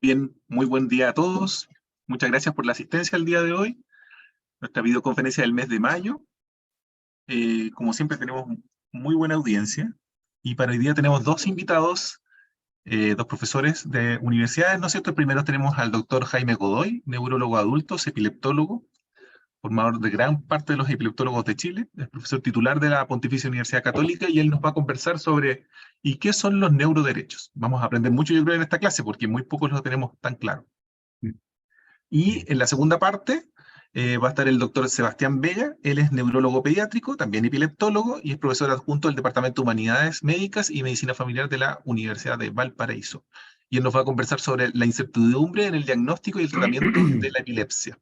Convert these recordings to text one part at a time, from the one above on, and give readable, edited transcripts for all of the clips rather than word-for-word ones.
Bien, muy buen día a todos. Muchas gracias por la asistencia el día de hoy. Nuestra videoconferencia del mes de mayo. Como siempre tenemos muy buena audiencia y para hoy día tenemos dos invitados, dos profesores de universidades, ¿no es cierto? Primero tenemos al doctor Jaime Godoy, neurólogo adultos, epileptólogo, formador de gran parte de los epileptólogos de Chile, es profesor titular de la Pontificia Universidad Católica y él nos va a conversar sobre ¿y qué son los neuroderechos? Vamos a aprender mucho yo creo en esta clase porque muy pocos lo tenemos tan claro. Y Bien. en la segunda parte va a estar el doctor Sebastián Vega, él es neurólogo pediátrico, también epileptólogo y es profesor adjunto del Departamento de Humanidades Médicas y Medicina Familiar de la Universidad de Valparaíso. Y él nos va a conversar sobre la incertidumbre en el diagnóstico y el tratamiento de la epilepsia.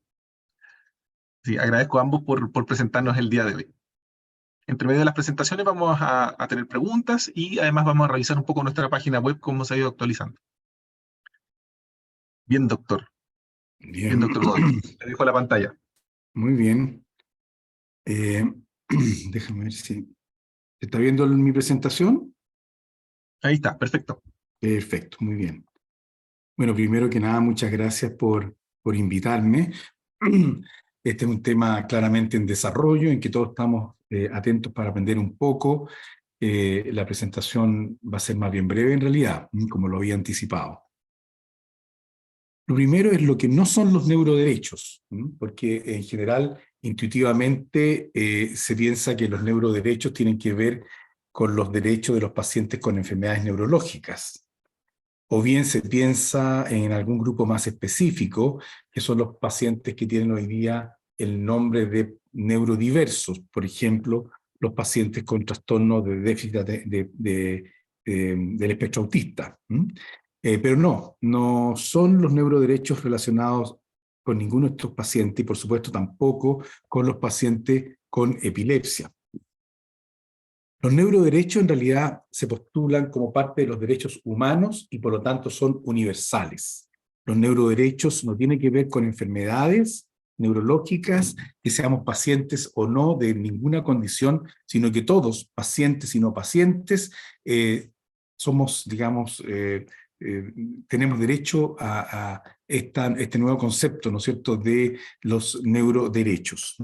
Sí, agradezco a ambos por presentarnos el día de hoy. Entre medio de las presentaciones vamos a tener preguntas y además vamos a revisar un poco nuestra página web, cómo se ha ido actualizando. Bien, doctor. Bien, Bien. doctor Godoy. Le dejo la pantalla. Muy bien. Eh, Déjame ver si... ¿Se está viendo mi presentación? Ahí está, perfecto. Perfecto, muy bien. Bueno, primero que nada, muchas gracias por invitarme. Este es un tema claramente en desarrollo, en que todos estamos atentos para aprender un poco. La presentación va a ser más bien breve en realidad, como lo había anticipado. Lo primero es lo que no son los neuroderechos, porque en general, intuitivamente, se piensa que los neuroderechos tienen que ver con los derechos de los pacientes con enfermedades neurológicas. O bien se piensa en algún grupo más específico, que son los pacientes que tienen hoy día el nombre de neurodiversos, por ejemplo, los pacientes con trastornos de déficit del espectro autista. Pero no son los neuroderechos relacionados con ninguno de estos pacientes y por supuesto tampoco con los pacientes con epilepsia. Los neuroderechos en realidad se postulan como parte de los derechos humanos y por lo tanto son universales. Los neuroderechos no tienen que ver con enfermedades neurológicas, que seamos pacientes o no de ninguna condición, sino que todos, pacientes y no pacientes, somos, digamos, tenemos derecho a este nuevo concepto, ¿no es cierto?, de los neuroderechos.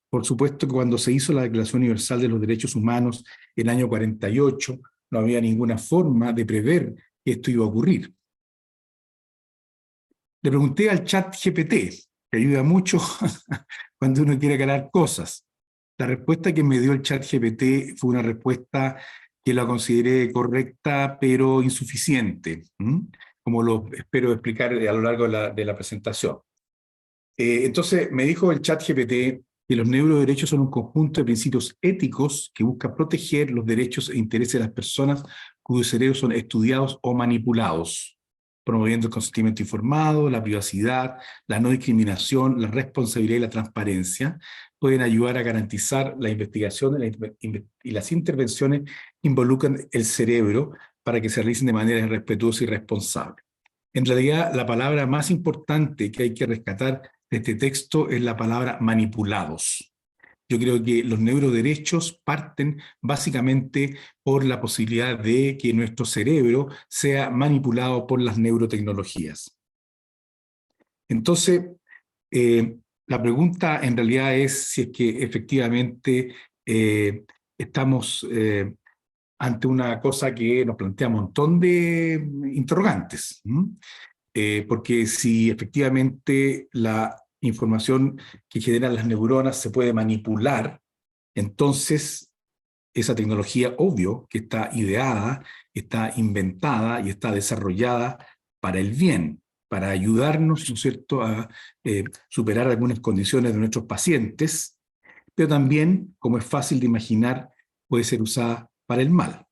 Por supuesto que cuando se hizo la Declaración Universal de los Derechos Humanos en el año 48, no había ninguna forma de prever que esto iba a ocurrir. Le pregunté al chat GPT, que ayuda mucho cuando uno quiere aclarar cosas. La respuesta que me dio el chat GPT fue una respuesta que la consideré correcta, pero insuficiente, como lo espero explicar a lo largo de la presentación. Entonces me dijo el chat GPT que los neuroderechos son un conjunto de principios éticos que busca proteger los derechos e intereses de las personas cuyos cerebros son estudiados o manipulados, promoviendo el consentimiento informado, la privacidad, la no discriminación, la responsabilidad y la transparencia. Pueden ayudar a garantizar la investigación y las intervenciones que involucran el cerebro para que se realicen de manera respetuosa y responsable. En realidad, la palabra más importante que hay que rescatar de este texto es la palabra manipulados. Yo creo que los neuroderechos parten básicamente por la posibilidad de que nuestro cerebro sea manipulado por las neurotecnologías. Entonces, la pregunta en realidad es si es que efectivamente estamos ante una cosa que nos plantea un montón de interrogantes. Porque si efectivamente la información que generan las neuronas se puede manipular, entonces esa tecnología, obvio, que está ideada, está inventada y está desarrollada para el bien, para ayudarnos, ¿no es cierto?, a superar algunas condiciones de nuestros pacientes, pero también, como es fácil de imaginar, puede ser usada para el mal.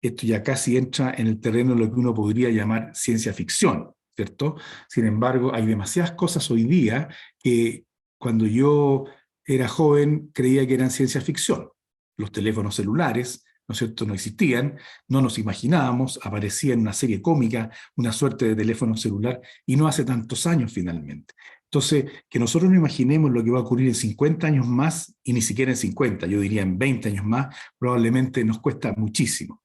Esto ya casi entra en el terreno de lo que uno podría llamar ciencia ficción, ¿cierto? Sin embargo, hay demasiadas cosas hoy día que cuando yo era joven creía que eran ciencia ficción. Los teléfonos celulares, ¿no es cierto?, no existían, no nos imaginábamos, aparecía en una serie cómica, una suerte de teléfono celular, y no hace tantos años finalmente. Entonces, que nosotros no imaginemos lo que va a ocurrir en 50 años más, y ni siquiera en 50, yo diría en 20 años más, probablemente nos cuesta muchísimo.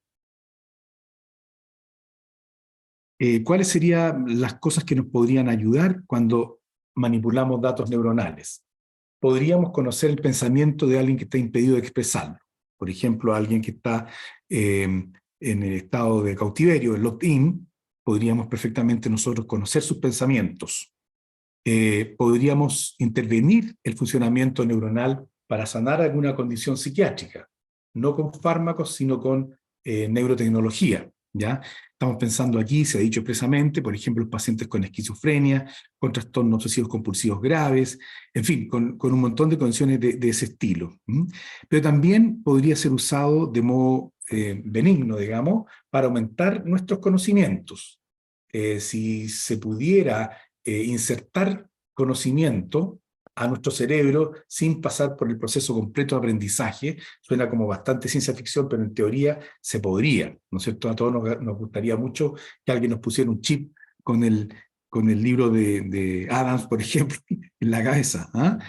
¿Cuáles serían las cosas que nos podrían ayudar cuando manipulamos datos neuronales? Podríamos conocer el pensamiento de alguien que está impedido de expresarlo. Por ejemplo, alguien que está en el estado de cautiverio, el locked-in, podríamos perfectamente nosotros conocer sus pensamientos. Podríamos intervenir el funcionamiento neuronal para sanar alguna condición psiquiátrica, no con fármacos, sino con neurotecnología, ¿ya? Estamos pensando aquí, se ha dicho expresamente, por ejemplo, los pacientes con esquizofrenia, con trastornos obsesivos compulsivos graves, en fin, con un montón de condiciones de ese estilo. Pero también podría ser usado de modo benigno, digamos, para aumentar nuestros conocimientos. Si se pudiera insertar conocimiento a nuestro cerebro sin pasar por el proceso completo de aprendizaje. Suena como bastante ciencia ficción, pero en teoría se podría, ¿no es cierto? A todos nos gustaría mucho que alguien nos pusiera un chip con el libro de Adams, por ejemplo, en la cabeza, ¿ah?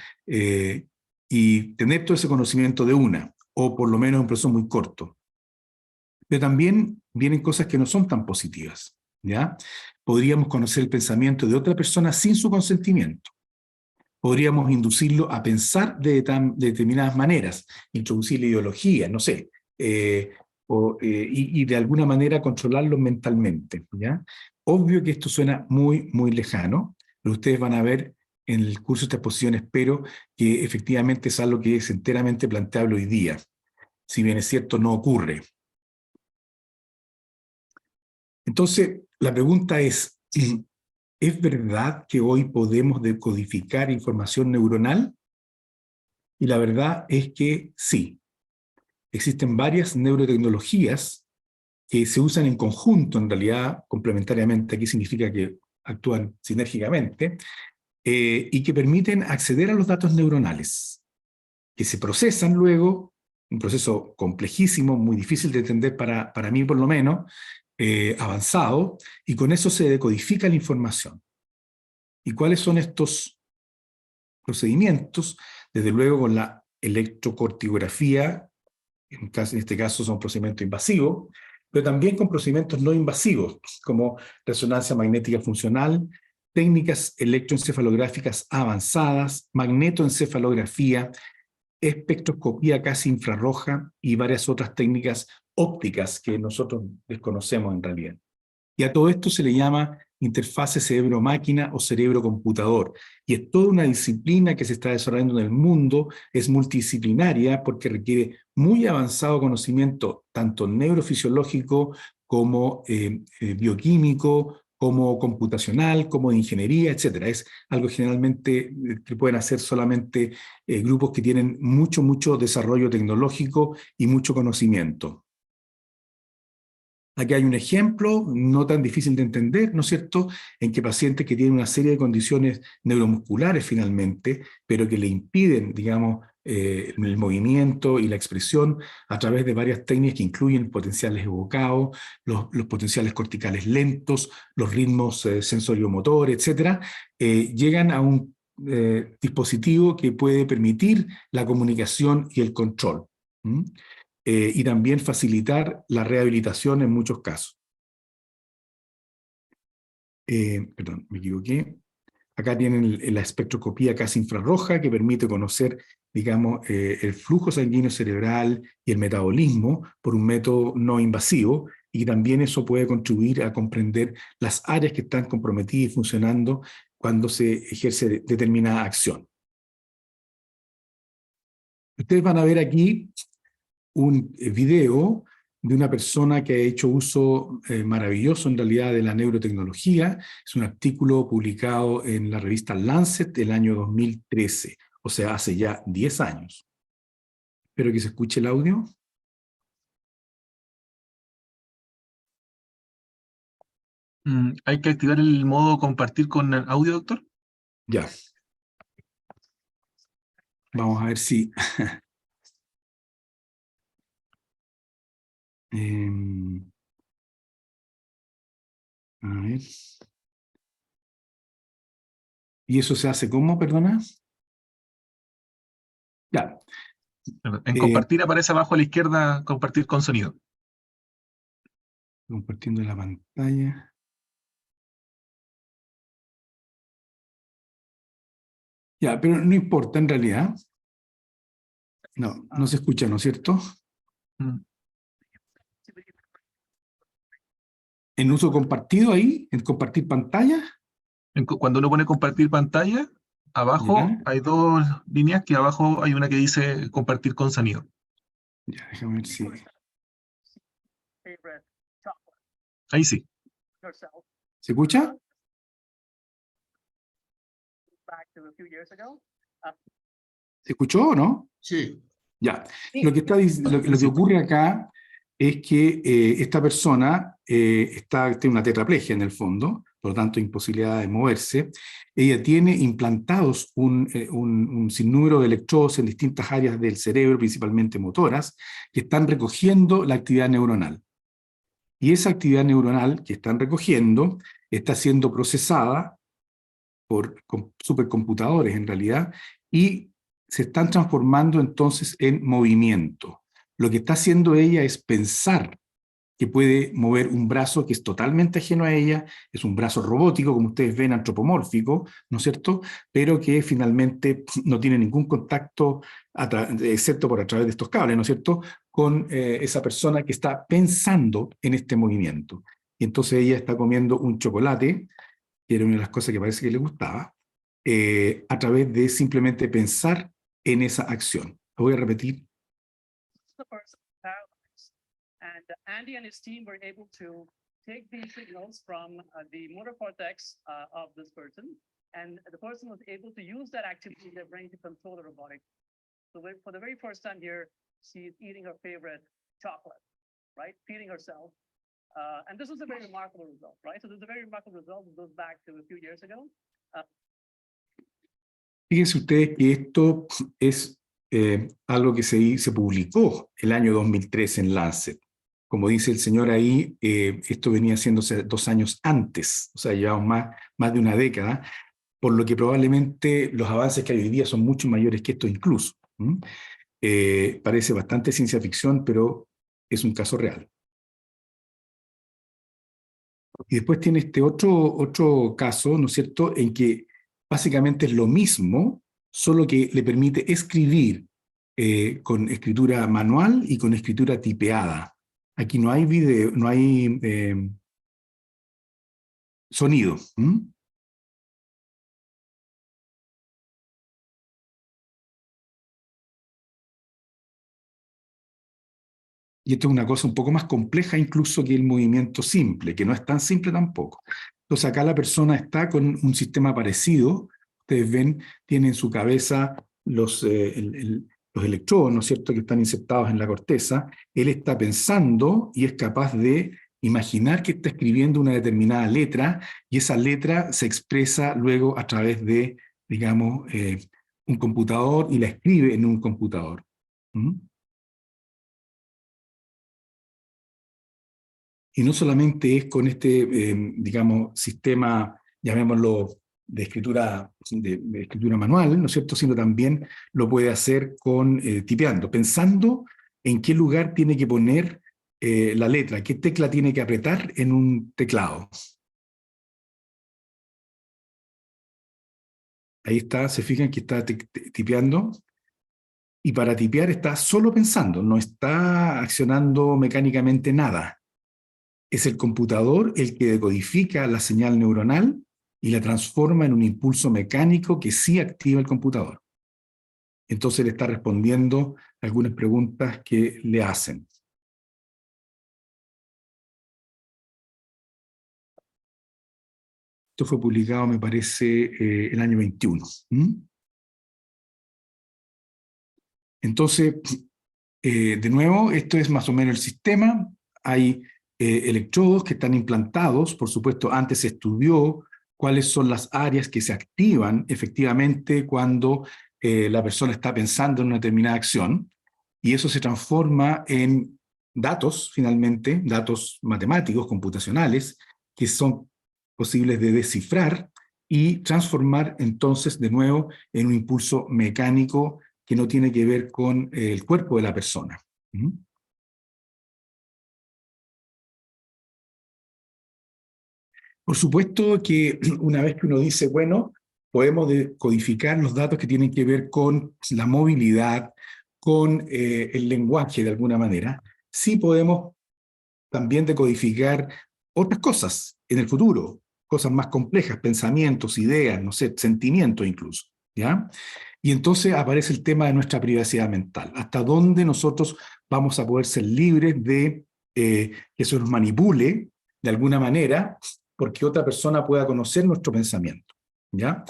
Y tener todo ese conocimiento de una, o por lo menos en un proceso muy corto. Pero también vienen cosas que no son tan positivas, ¿ya? Podríamos conocer el pensamiento de otra persona sin su consentimiento. Podríamos inducirlo a pensar de determinadas maneras, introducirle ideología, no sé, y de alguna manera controlarlo mentalmente, ¿ya? Obvio que esto suena muy, muy lejano, pero ustedes van a ver en el curso de esta exposición, espero que efectivamente es algo que es enteramente planteable hoy día. Si bien es cierto, no ocurre. Entonces, la pregunta ¿es verdad que hoy podemos decodificar información neuronal? Y la verdad es que sí. Existen varias neurotecnologías que se usan en conjunto, en realidad, complementariamente, aquí significa que actúan sinérgicamente, y que permiten acceder a los datos neuronales, que se procesan luego, un proceso complejísimo, muy difícil de entender para mí por lo menos, avanzado, y con eso se decodifica la información. ¿Y cuáles son estos procedimientos? Desde luego con la electrocorticografía, en este caso son procedimientos invasivos, pero también con procedimientos no invasivos, como resonancia magnética funcional, técnicas electroencefalográficas avanzadas, magnetoencefalografía, espectroscopía casi infrarroja y varias otras técnicas ópticas que nosotros desconocemos en realidad. Y a todo esto se le llama interfase cerebro-máquina o cerebro-computador. Y es toda una disciplina que se está desarrollando en el mundo, es multidisciplinaria porque requiere muy avanzado conocimiento, tanto neurofisiológico como bioquímico, como computacional, como de ingeniería, etc. Es algo generalmente que pueden hacer solamente grupos que tienen mucho, mucho desarrollo tecnológico y mucho conocimiento. Aquí hay un ejemplo no tan difícil de entender, ¿no es cierto?, en que pacientes que tienen una serie de condiciones neuromusculares finalmente, pero que le impiden, digamos, el movimiento y la expresión a través de varias técnicas que incluyen potenciales evocados, los potenciales corticales lentos, los ritmos sensorio-motor, etcétera, llegan a un dispositivo que puede permitir la comunicación y el control. Y también facilitar la rehabilitación en muchos casos. Perdón, me equivoqué. Acá tienen la espectroscopía casi infrarroja que permite conocer, digamos, el flujo sanguíneo cerebral y el metabolismo por un método no invasivo, y también eso puede contribuir a comprender las áreas que están comprometidas y funcionando cuando se ejerce determinada acción. Ustedes van a ver aquí un video de una persona que ha hecho uso maravilloso en realidad de la neurotecnología. Es un artículo publicado en la revista Lancet del año 2013, o sea, hace ya 10 años. Espero que se escuche el audio. ¿Hay que activar el modo compartir con el audio, doctor? Ya. Vamos a ver si... a ver. ¿Y eso se hace cómo, perdona? Ya. En compartir aparece abajo a la izquierda, compartir con sonido. Compartiendo la pantalla. Ya, pero no importa en realidad. No, no se escucha, ¿no es cierto? Mm. En uso compartido ahí, en compartir pantalla. Cuando uno pone compartir pantalla, abajo Ya, hay dos líneas, que abajo hay una que dice compartir con sonido. ya, déjame ver si. Ahí sí. ¿Se escucha? ¿Se escuchó o no? Sí. Ya. Lo que, lo que Sí. ocurre acá es que esta persona tiene una tetraplegia en el fondo, por lo tanto, imposibilidad de moverse. Ella tiene implantados un sinnúmero de electrodos en distintas áreas del cerebro, principalmente motoras, que están recogiendo la actividad neuronal. Y esa actividad neuronal que están recogiendo está siendo procesada por supercomputadores en realidad, y se están transformando entonces en movimiento. Lo que está haciendo ella es pensar que puede mover un brazo que es totalmente ajeno a ella, es un brazo robótico, como ustedes ven, antropomórfico, ¿no es cierto? Pero que finalmente no tiene ningún contacto, excepto por a través de estos cables, ¿no es cierto?, con esa persona que está pensando en este movimiento. Y entonces ella está comiendo un chocolate, que era una de las cosas que parece que le gustaba, a través de simplemente pensar en esa acción. Lo voy a repetir. And Andy and his team were able to take these signals from the motor cortex of this person, and the person was able to use that activity in their brain to control the robotic. So for the very first time here, she's eating her favorite chocolate, right? Feeding herself. And this was a very remarkable result, right? So this is a very remarkable result that goes back to a few years ago. Fíjense ustedes que esto es algo que se publicó el año 2003 en Lancet. Como dice el señor ahí, esto venía haciéndose 2 años antes, o sea, llevamos más de una década, por lo que probablemente los avances que hay hoy día son mucho mayores que esto incluso. Parece bastante ciencia ficción, pero es un caso real. Y después tiene este otro caso, ¿no es cierto?, en que básicamente es lo mismo, solo que le permite escribir con escritura manual y con escritura tipeada. Aquí no hay video, no hay sonido. Y esto es una cosa un poco más compleja incluso que el movimiento simple, que no es tan simple tampoco. Entonces acá la persona está con un sistema parecido. Ustedes ven, tiene en su cabeza los electrodos, ¿no es cierto?, que están insertados en la corteza. Él está pensando y es capaz de imaginar que está escribiendo una determinada letra, y esa letra se expresa luego a través de, digamos, un computador, y la escribe en un computador. Y no solamente es con este, digamos, sistema, llamémoslo, de escritura manual, ¿no es cierto?, sino también lo puede hacer con tipeando, pensando en qué lugar tiene que poner la letra, qué tecla tiene que apretar en un teclado. Ahí está, se fijan que está tipeando, y para tipear está solo pensando, no está accionando mecánicamente nada. Es el computador el que decodifica la señal neuronal y la transforma en un impulso mecánico que sí activa el computador. Entonces le está respondiendo algunas preguntas que le hacen. Esto fue publicado, me parece, el año 21. Entonces, de nuevo, esto es más o menos el sistema. Hay electrodos que están implantados. Por supuesto, antes se estudió cuáles son las áreas que se activan efectivamente cuando la persona está pensando en una determinada acción, y eso se transforma en datos, finalmente, datos matemáticos, computacionales, que son posibles de descifrar y transformar entonces de nuevo en un impulso mecánico que no tiene que ver con el cuerpo de la persona. Por supuesto que una vez que uno dice, bueno, podemos codificar los datos que tienen que ver con la movilidad, con el lenguaje de alguna manera. Sí podemos también decodificar otras cosas en el futuro, cosas más complejas, pensamientos, ideas, no sé, sentimientos incluso, ¿ya? Y entonces aparece el tema de nuestra privacidad mental. ¿Hasta dónde nosotros vamos a poder ser libres de que eso nos manipule de alguna manera porque otra persona pueda conocer nuestro pensamiento? ¿Ya?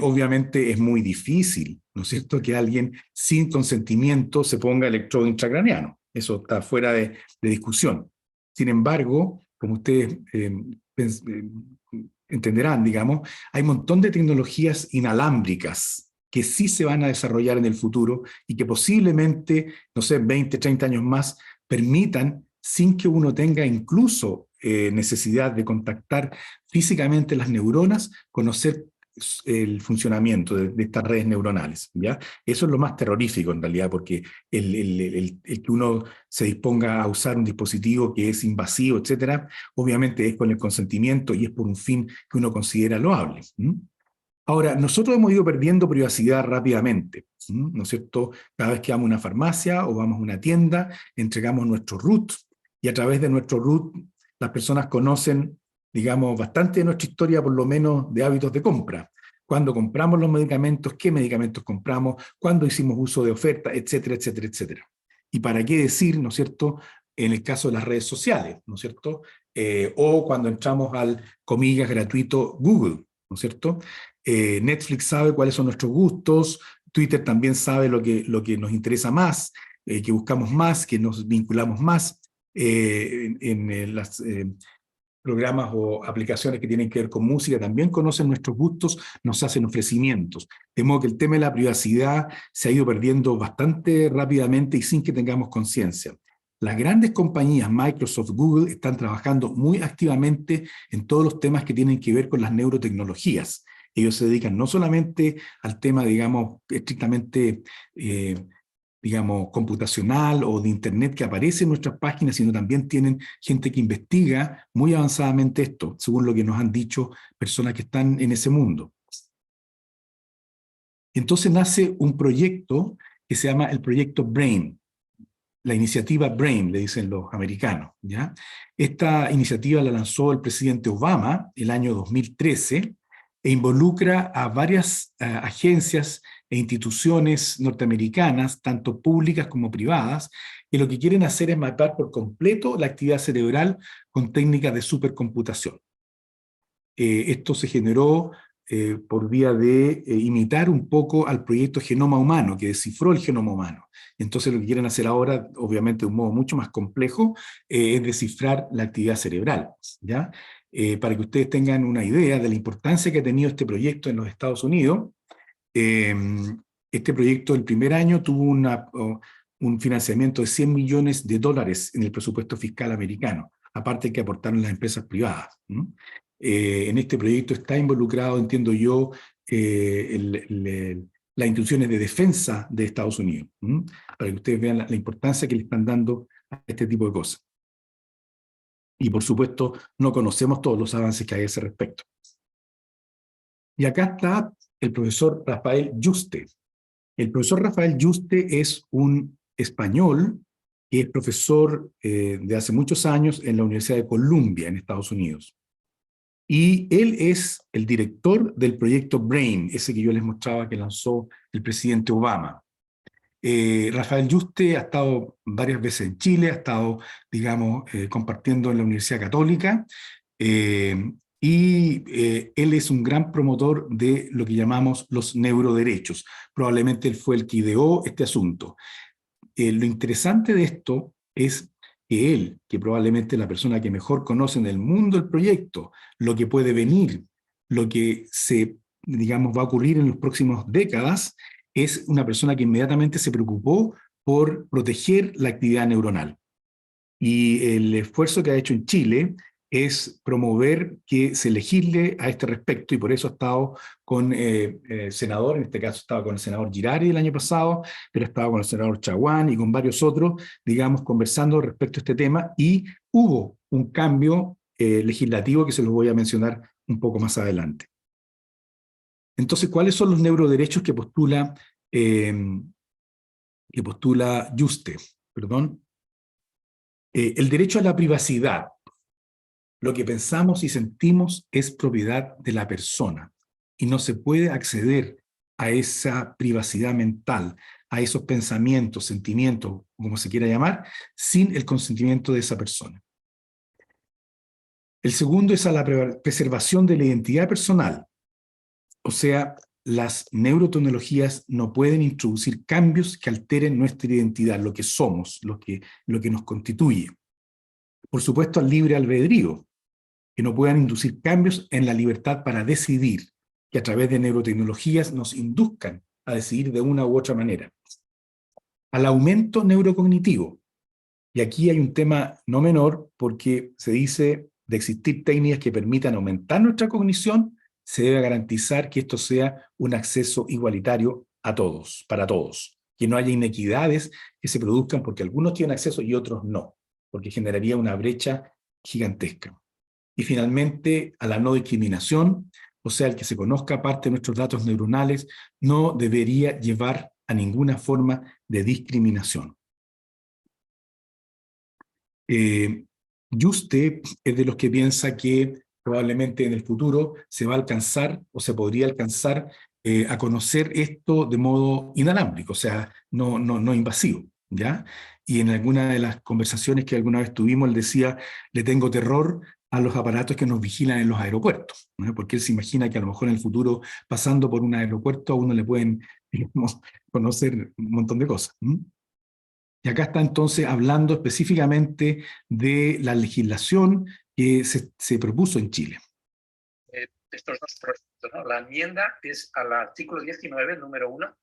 Obviamente es muy difícil, ¿no es cierto?, que alguien sin consentimiento se ponga electrodo intracraneano. Eso está fuera de discusión. Sin embargo, como ustedes entenderán, digamos, hay un montón de tecnologías inalámbricas que sí se van a desarrollar en el futuro y que posiblemente, no sé, 20, 30 años más, permitan, sin que uno tenga incluso necesidad de contactar físicamente las neuronas, conocer el funcionamiento de estas redes neuronales, ¿ya? Eso es lo más terrorífico en realidad, porque el que uno se disponga a usar un dispositivo que es invasivo, etcétera, obviamente es con el consentimiento y es por un fin que uno considera loable. Ahora, nosotros hemos ido perdiendo privacidad rápidamente, ¿no es cierto? Cada vez que vamos a una farmacia o vamos a una tienda, entregamos nuestro root y a través de nuestro root las personas conocen, digamos, bastante de nuestra historia, por lo menos de hábitos de compra. Cuándo compramos los medicamentos, qué medicamentos compramos, cuándo hicimos uso de ofertas, etcétera, etcétera, etcétera. Y para qué decir, ¿no es cierto?, en el caso de las redes sociales, ¿no es cierto? O cuando entramos al, comillas, gratuito Google, ¿no es cierto? Netflix sabe cuáles son nuestros gustos, Twitter también sabe lo que nos interesa más, que buscamos más, que nos vinculamos más en las programas o aplicaciones que tienen que ver con música, también conocen nuestros gustos, nos hacen ofrecimientos. De modo que el tema de la privacidad se ha ido perdiendo bastante rápidamente y sin que tengamos conciencia. Las grandes compañías, Microsoft, Google, están trabajando muy activamente en todos los temas que tienen que ver con las neurotecnologías. Ellos se dedican no solamente al tema, digamos, estrictamente, digamos, computacional o de Internet que aparece en nuestras páginas, sino también tienen gente que investiga muy avanzadamente esto, según lo que nos han dicho personas que están en ese mundo. Entonces nace un proyecto que se llama el proyecto BRAIN, la iniciativa BRAIN, le dicen los americanos, ¿ya? Esta iniciativa la lanzó el presidente Obama el año 2013 e involucra a varias agencias e instituciones norteamericanas, tanto públicas como privadas, que lo que quieren hacer es mapear por completo la actividad cerebral con técnicas de supercomputación. Esto se generó por vía de imitar un poco al proyecto Genoma Humano, que descifró el genoma humano. Entonces lo que quieren hacer ahora, obviamente de un modo mucho más complejo, es descifrar la actividad cerebral, ¿ya? Para que ustedes tengan una idea de la importancia que ha tenido este proyecto en los Estados Unidos, este proyecto el primer año tuvo un financiamiento de $100 millones en el presupuesto fiscal americano, aparte que aportaron las empresas privadas. En este proyecto está involucrado, entiendo yo, las instituciones de defensa de Estados Unidos, para que ustedes vean la importancia que le están dando a este tipo de cosas. Y por supuesto, no conocemos todos los avances que hay a ese respecto. Y acá está el profesor Rafael Yuste. El profesor Rafael Yuste es un español que es profesor de hace muchos años en la Universidad de Columbia, en Estados Unidos. Y él es el director del proyecto BRAIN, ese que yo les mostraba que lanzó el presidente Obama. Rafael Yuste ha estado varias veces en Chile, ha estado, digamos, compartiendo en la Universidad Católica, y él es un gran promotor de lo que llamamos los neuroderechos. Probablemente él fue el que ideó este asunto. Lo interesante de esto es que él, que probablemente es la persona que mejor conoce en el mundo el proyecto, lo que puede venir, lo que digamos, va a ocurrir en las próximas décadas, es una persona que inmediatamente se preocupó por proteger la actividad neuronal. Y el esfuerzo que ha hecho en Chile es promover que se legisle a este respecto, y por eso ha estado con senador, en este caso estaba con el senador Girardi el año pasado, pero estaba con el senador Chaguán y con varios otros, digamos, conversando respecto a este tema, y hubo un cambio legislativo que se los voy a mencionar un poco más adelante. Entonces, ¿cuáles son los neuroderechos que postula Yuste? Perdón. El derecho a la privacidad. Lo que pensamos y sentimos es propiedad de la persona y no se puede acceder a esa privacidad mental, a esos pensamientos, sentimientos, como se quiera llamar, sin el consentimiento de esa persona. El segundo es a la preservación de la identidad personal. O sea, las neurotecnologías no pueden introducir cambios que alteren nuestra identidad, lo que somos, lo que nos constituye. Por supuesto, al libre albedrío, que no puedan inducir cambios en la libertad para decidir, que a través de neurotecnologías nos induzcan a decidir de una u otra manera. Al aumento neurocognitivo. Y aquí hay un tema no menor, porque se dice de existir técnicas que permitan aumentar nuestra cognición, se debe garantizar que esto sea un acceso igualitario a todos, para todos. Que no haya inequidades que se produzcan porque algunos tienen acceso y otros no, porque generaría una brecha gigantesca. Y finalmente, a la no discriminación, o sea, el que se conozca parte de nuestros datos neuronales, no debería llevar a ninguna forma de discriminación. Yuste es de los que piensa que probablemente en el futuro se va a alcanzar o se podría alcanzar a conocer esto de modo inalámbrico, o sea, no invasivo, ¿ya? Y en alguna de las conversaciones que alguna vez tuvimos, él decía, le tengo terror a los aparatos que nos vigilan en los aeropuertos, ¿no? Porque él se imagina que a lo mejor en el futuro, pasando por un aeropuerto, a uno le pueden, digamos, conocer un montón de cosas. Y acá está entonces hablando específicamente de la legislación que se propuso en Chile. Estos dos proyectos, ¿no? La enmienda es al artículo 19, número 1,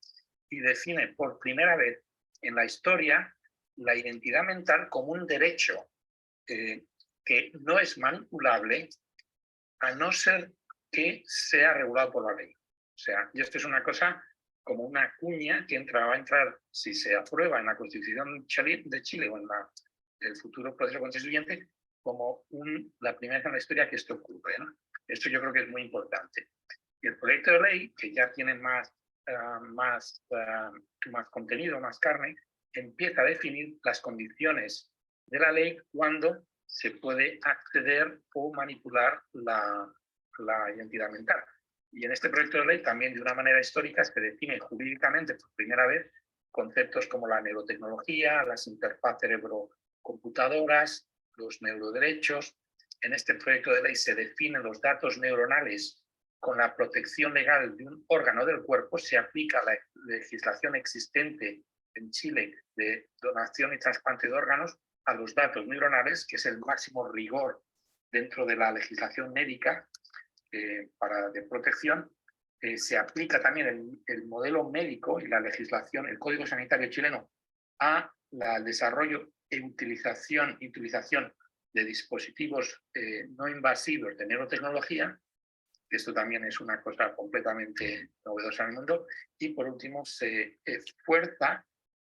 y define por primera vez en la historia la identidad mental como un derecho que no es manipulable a no ser que sea regulado por la ley. O sea, y esto es una cosa como una cuña que va a entrar, si se aprueba en la Constitución de Chile o en el futuro proceso constituyente, como la primera vez en la historia que esto ocurre, ¿no? Esto yo creo que es muy importante. Y el proyecto de ley, que ya tiene más contenido, más carne, empieza a definir las condiciones de la ley cuando se puede acceder o manipular la identidad mental. Y en este proyecto de ley también de una manera histórica se define jurídicamente por primera vez conceptos como la neurotecnología, las interfaz cerebro-computadoras, los neuroderechos. En este proyecto de ley se definen los datos neuronales con la protección legal de un órgano del cuerpo, se aplica la legislación existente en Chile de donación y trasplante de órganos a los datos neuronales, que es el máximo rigor dentro de la legislación médica de protección. Se aplica también el modelo médico y la legislación, el Código Sanitario chileno, al desarrollo e utilización de dispositivos no invasivos de neurotecnología. Esto también es una cosa completamente novedosa en el mundo. Y por último, se esfuerza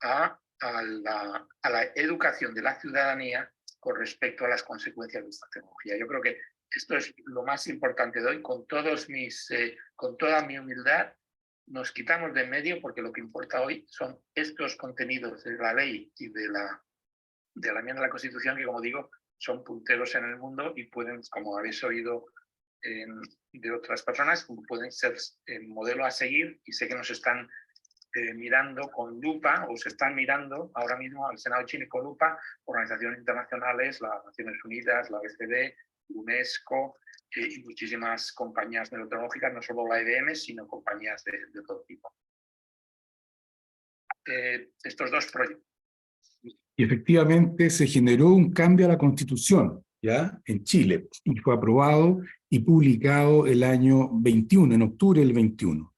a la educación de la ciudadanía con respecto a las consecuencias de esta tecnología. Yo creo que esto es lo más importante de hoy. Con toda mi humildad, nos quitamos de en medio porque lo que importa hoy son estos contenidos de la ley y de la enmienda de la Constitución, que, como digo, son punteros en el mundo y pueden, como habéis oído de otras personas, pueden ser modelo a seguir, y sé que nos están mirando con lupa, o se están mirando ahora mismo al Senado de Chile con lupa, organizaciones internacionales, las Naciones Unidas, la OECD, UNESCO y muchísimas compañías neurotecnológicas, no solo la IBM, sino compañías de todo tipo. Estos dos proyectos. Y efectivamente se generó un cambio a la Constitución, ¿ya? En Chile, y fue aprobado y publicado el año 21, en octubre del 21.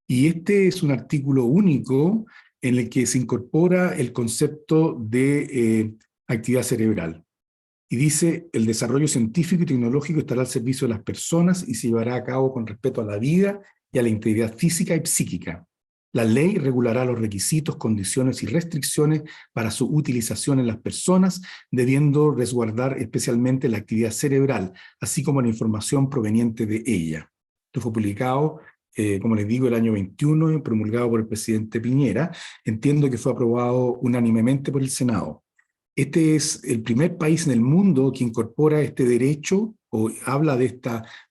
Y este es un artículo único en el que se incorpora el concepto de actividad cerebral. Y dice, el desarrollo científico y tecnológico estará al servicio de las personas y se llevará a cabo con respeto a la vida y a la integridad física y psíquica. La ley regulará los requisitos, condiciones y restricciones para su utilización en las personas, debiendo resguardar especialmente la actividad cerebral, así como la información proveniente de ella. Esto fue publicado como les digo, el año 21, promulgado por el presidente Piñera. Entiendo que fue aprobado unánimemente por el Senado. Este es el primer país en el mundo que incorpora este derecho o habla de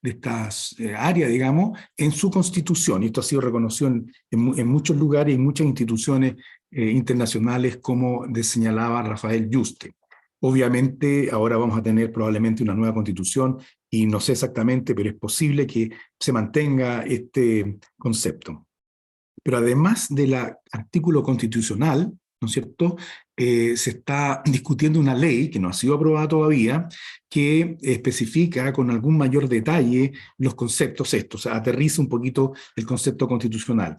estas áreas, digamos, en su constitución. Y esto ha sido reconocido en muchos lugares y en muchas instituciones internacionales, como señalaba Rafael Yuste. Obviamente, ahora vamos a tener probablemente una nueva constitución y no sé exactamente, pero es posible que se mantenga este concepto. Pero además del artículo constitucional, ¿no es cierto?, se está discutiendo una ley que no ha sido aprobada todavía, que especifica con algún mayor detalle los conceptos estos, o sea, aterriza un poquito el concepto constitucional.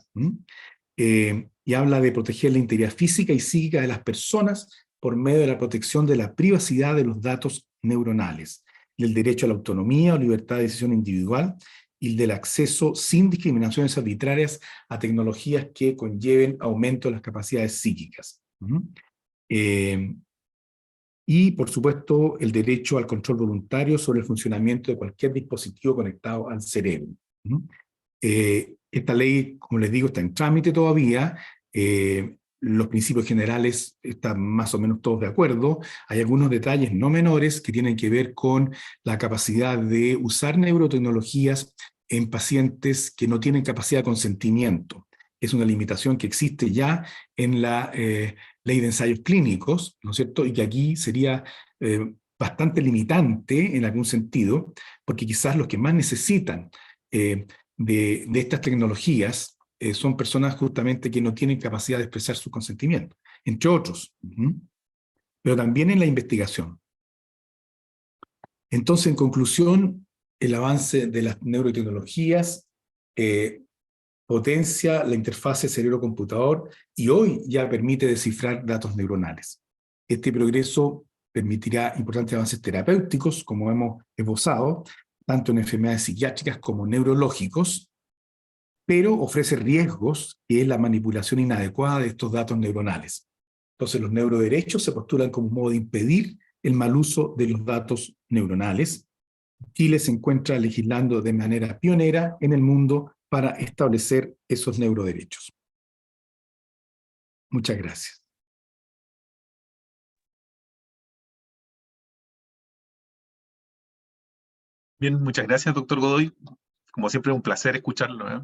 Y habla de proteger la integridad física y psíquica de las personas por medio de la protección de la privacidad de los datos neuronales, del derecho a la autonomía o libertad de decisión individual, y del acceso sin discriminaciones arbitrarias a tecnologías que conlleven aumento de las capacidades psíquicas. Y, por supuesto, el derecho al control voluntario sobre el funcionamiento de cualquier dispositivo conectado al cerebro. Esta ley, como les digo, está en trámite todavía. Los principios generales están más o menos todos de acuerdo. Hay algunos detalles no menores que tienen que ver con la capacidad de usar neurotecnologías en pacientes que no tienen capacidad de consentimiento. Es una limitación que existe ya en la ley de ensayos clínicos, ¿no es cierto? Y que aquí sería bastante limitante en algún sentido, porque quizás los que más necesitan de estas tecnologías son personas justamente que no tienen capacidad de expresar su consentimiento, entre otros. Pero también en la investigación. Entonces, en conclusión, el avance de las neurotecnologías potencia la interfase cerebro-computador y hoy ya permite descifrar datos neuronales. Este progreso permitirá importantes avances terapéuticos, como hemos esbozado, tanto en enfermedades psiquiátricas como neurológicos, pero ofrece riesgos, que es la manipulación inadecuada de estos datos neuronales. Entonces, los neuroderechos se postulan como un modo de impedir el mal uso de los datos neuronales. Chile se encuentra legislando de manera pionera en el mundo para establecer esos neuroderechos. Muchas gracias. Bien, muchas gracias, doctor Godoy. Como siempre, un placer escucharlo, ¿eh?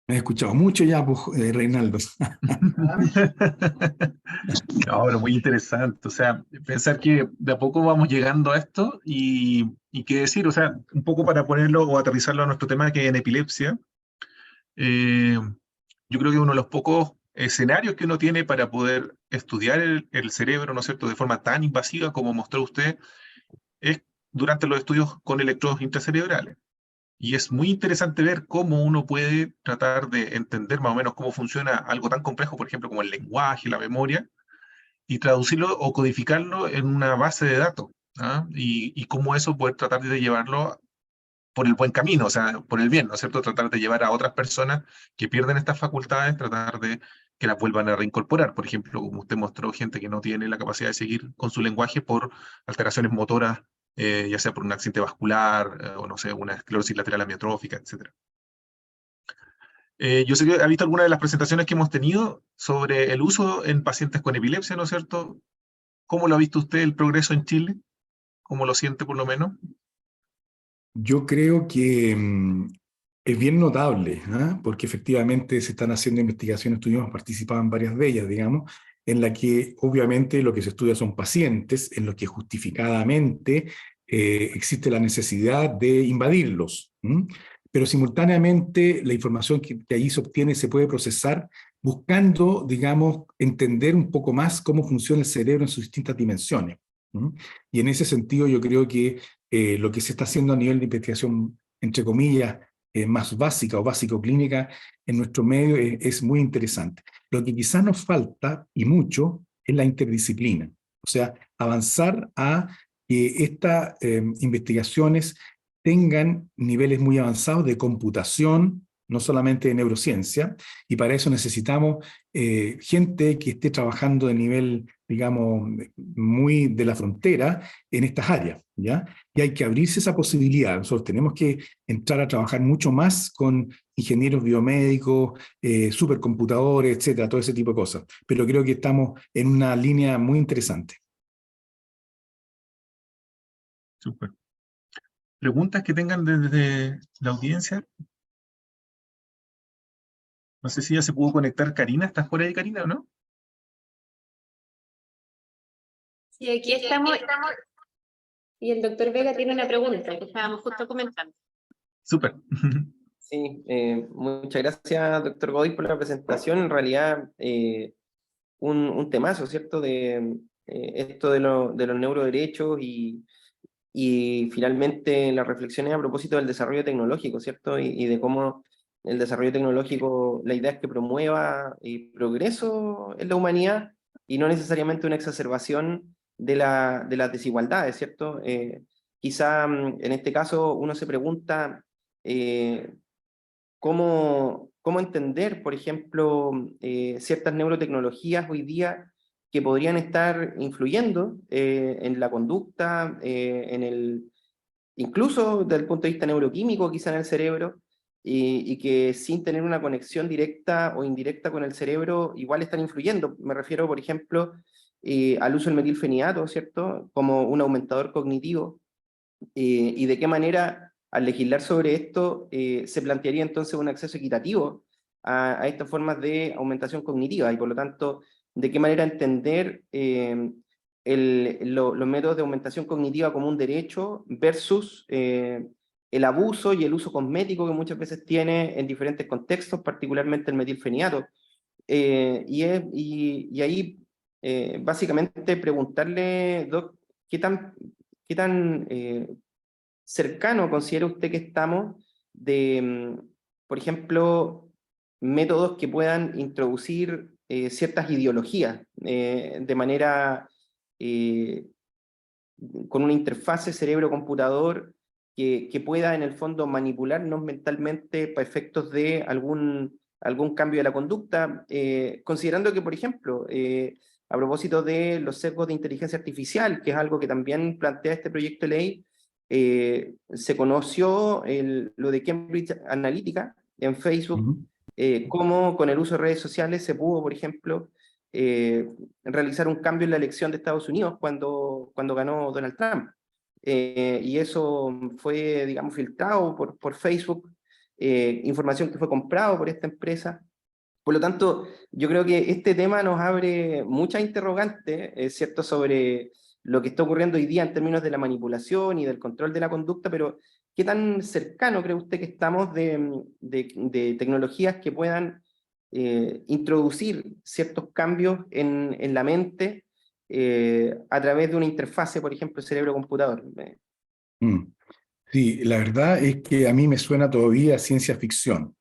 Me he escuchado mucho ya, pues, Reinaldo. No, pero muy interesante. O sea, pensar que de a poco vamos llegando a esto y qué decir, o sea, un poco para ponerlo o aterrizarlo a nuestro tema que en epilepsia, yo creo que uno de los pocos escenarios que uno tiene para poder estudiar el cerebro, ¿no es cierto?, de forma tan invasiva como mostró usted, es durante los estudios con electrodos intracerebrales. Y es muy interesante ver cómo uno puede tratar de entender más o menos cómo funciona algo tan complejo, por ejemplo, como el lenguaje, la memoria, y traducirlo o codificarlo en una base de datos, ¿ah? Y cómo eso poder tratar de llevarlo por el buen camino, o sea, por el bien, ¿no es cierto? Tratar de llevar a otras personas que pierden estas facultades, tratar de que las vuelvan a reincorporar. Por ejemplo, como usted mostró, gente que no tiene la capacidad de seguir con su lenguaje por alteraciones motoras, ya sea por un accidente vascular, o no sé, una esclerosis lateral amiotrófica, etc. Yo sé que ha visto algunas de las presentaciones que hemos tenido sobre el uso en pacientes con epilepsia, ¿no es cierto? ¿Cómo lo ha visto usted el progreso en Chile? ¿Cómo lo siente por lo menos? Yo creo que es bien notable, ¿eh? Porque efectivamente se están haciendo investigaciones, tuvimos participado en varias de ellas, digamos, en la que obviamente lo que se estudia son pacientes, en los que justificadamente existe la necesidad de invadirlos. Pero simultáneamente la información que allí se obtiene se puede procesar buscando, digamos, entender un poco más cómo funciona el cerebro en sus distintas dimensiones. Y en ese sentido yo creo que lo que se está haciendo a nivel de investigación, entre comillas, más básica o básico-clínica en nuestro medio es muy interesante. Lo que quizás nos falta, y mucho, es la interdisciplina. O sea, avanzar a que estas investigaciones tengan niveles muy avanzados de computación, no solamente de neurociencia, y para eso necesitamos gente que esté trabajando de nivel, digamos, muy de la frontera en estas áreas, ¿ya? Y hay que abrirse esa posibilidad. Nosotros tenemos que entrar a trabajar mucho más con ingenieros biomédicos, supercomputadores, etcétera, todo ese tipo de cosas. Pero creo que estamos en una línea muy interesante. Súper. ¿Preguntas que tengan desde la audiencia? No sé si ya se pudo conectar Karina. ¿Estás por ahí, Karina, o no? Sí, aquí estamos. Y el doctor Vega tiene una pregunta que estábamos justo comentando. Súper. Sí, muchas gracias, doctor Godoy, por la presentación. En realidad, un temazo, ¿cierto? De esto de los neuroderechos y finalmente las reflexiones a propósito del desarrollo tecnológico, ¿cierto? Y de cómo el desarrollo tecnológico, la idea es que promueva progreso en la humanidad y no necesariamente una exacerbación de las desigualdades, ¿cierto? Quizá en este caso uno se pregunta cómo entender, por ejemplo, ciertas neurotecnologías hoy día que podrían estar influyendo en la conducta, incluso desde el punto de vista neuroquímico, quizá en el cerebro, y que sin tener una conexión directa o indirecta con el cerebro, igual están influyendo. Me refiero, por ejemplo, al uso del metilfenidato, ¿cierto? Como un aumentador cognitivo, y de qué manera, al legislar sobre esto, se plantearía entonces un acceso equitativo a estas formas de aumentación cognitiva, y por lo tanto, de qué manera entender los métodos de aumentación cognitiva como un derecho versus el abuso y el uso cosmético que muchas veces tiene en diferentes contextos, particularmente el metilfenidato. Y ahí, básicamente, preguntarle, Doc, ¿qué tan cercano considera usted que estamos de, por ejemplo, métodos que puedan introducir ciertas ideologías de manera con una interfase cerebro-computador que pueda en el fondo manipularnos mentalmente para efectos de algún cambio de la conducta, considerando que, por ejemplo, a propósito de los sesgos de inteligencia artificial, que es algo que también plantea este proyecto de ley, se conoció lo de Cambridge Analytica en Facebook, cómo con el uso de redes sociales se pudo, por ejemplo, realizar un cambio en la elección de Estados Unidos cuando ganó Donald Trump. Y eso fue, digamos, filtrado por Facebook, información que fue comprado por esta empresa. Por lo tanto, yo creo que este tema nos abre muchas interrogantes, ¿cierto?, sobre lo que está ocurriendo hoy día en términos de la manipulación y del control de la conducta, pero ¿qué tan cercano cree usted que estamos de tecnologías que puedan introducir ciertos cambios en la mente a través de una interfase, por ejemplo, cerebro-computador? Sí, la verdad es que a mí me suena todavía ciencia ficción.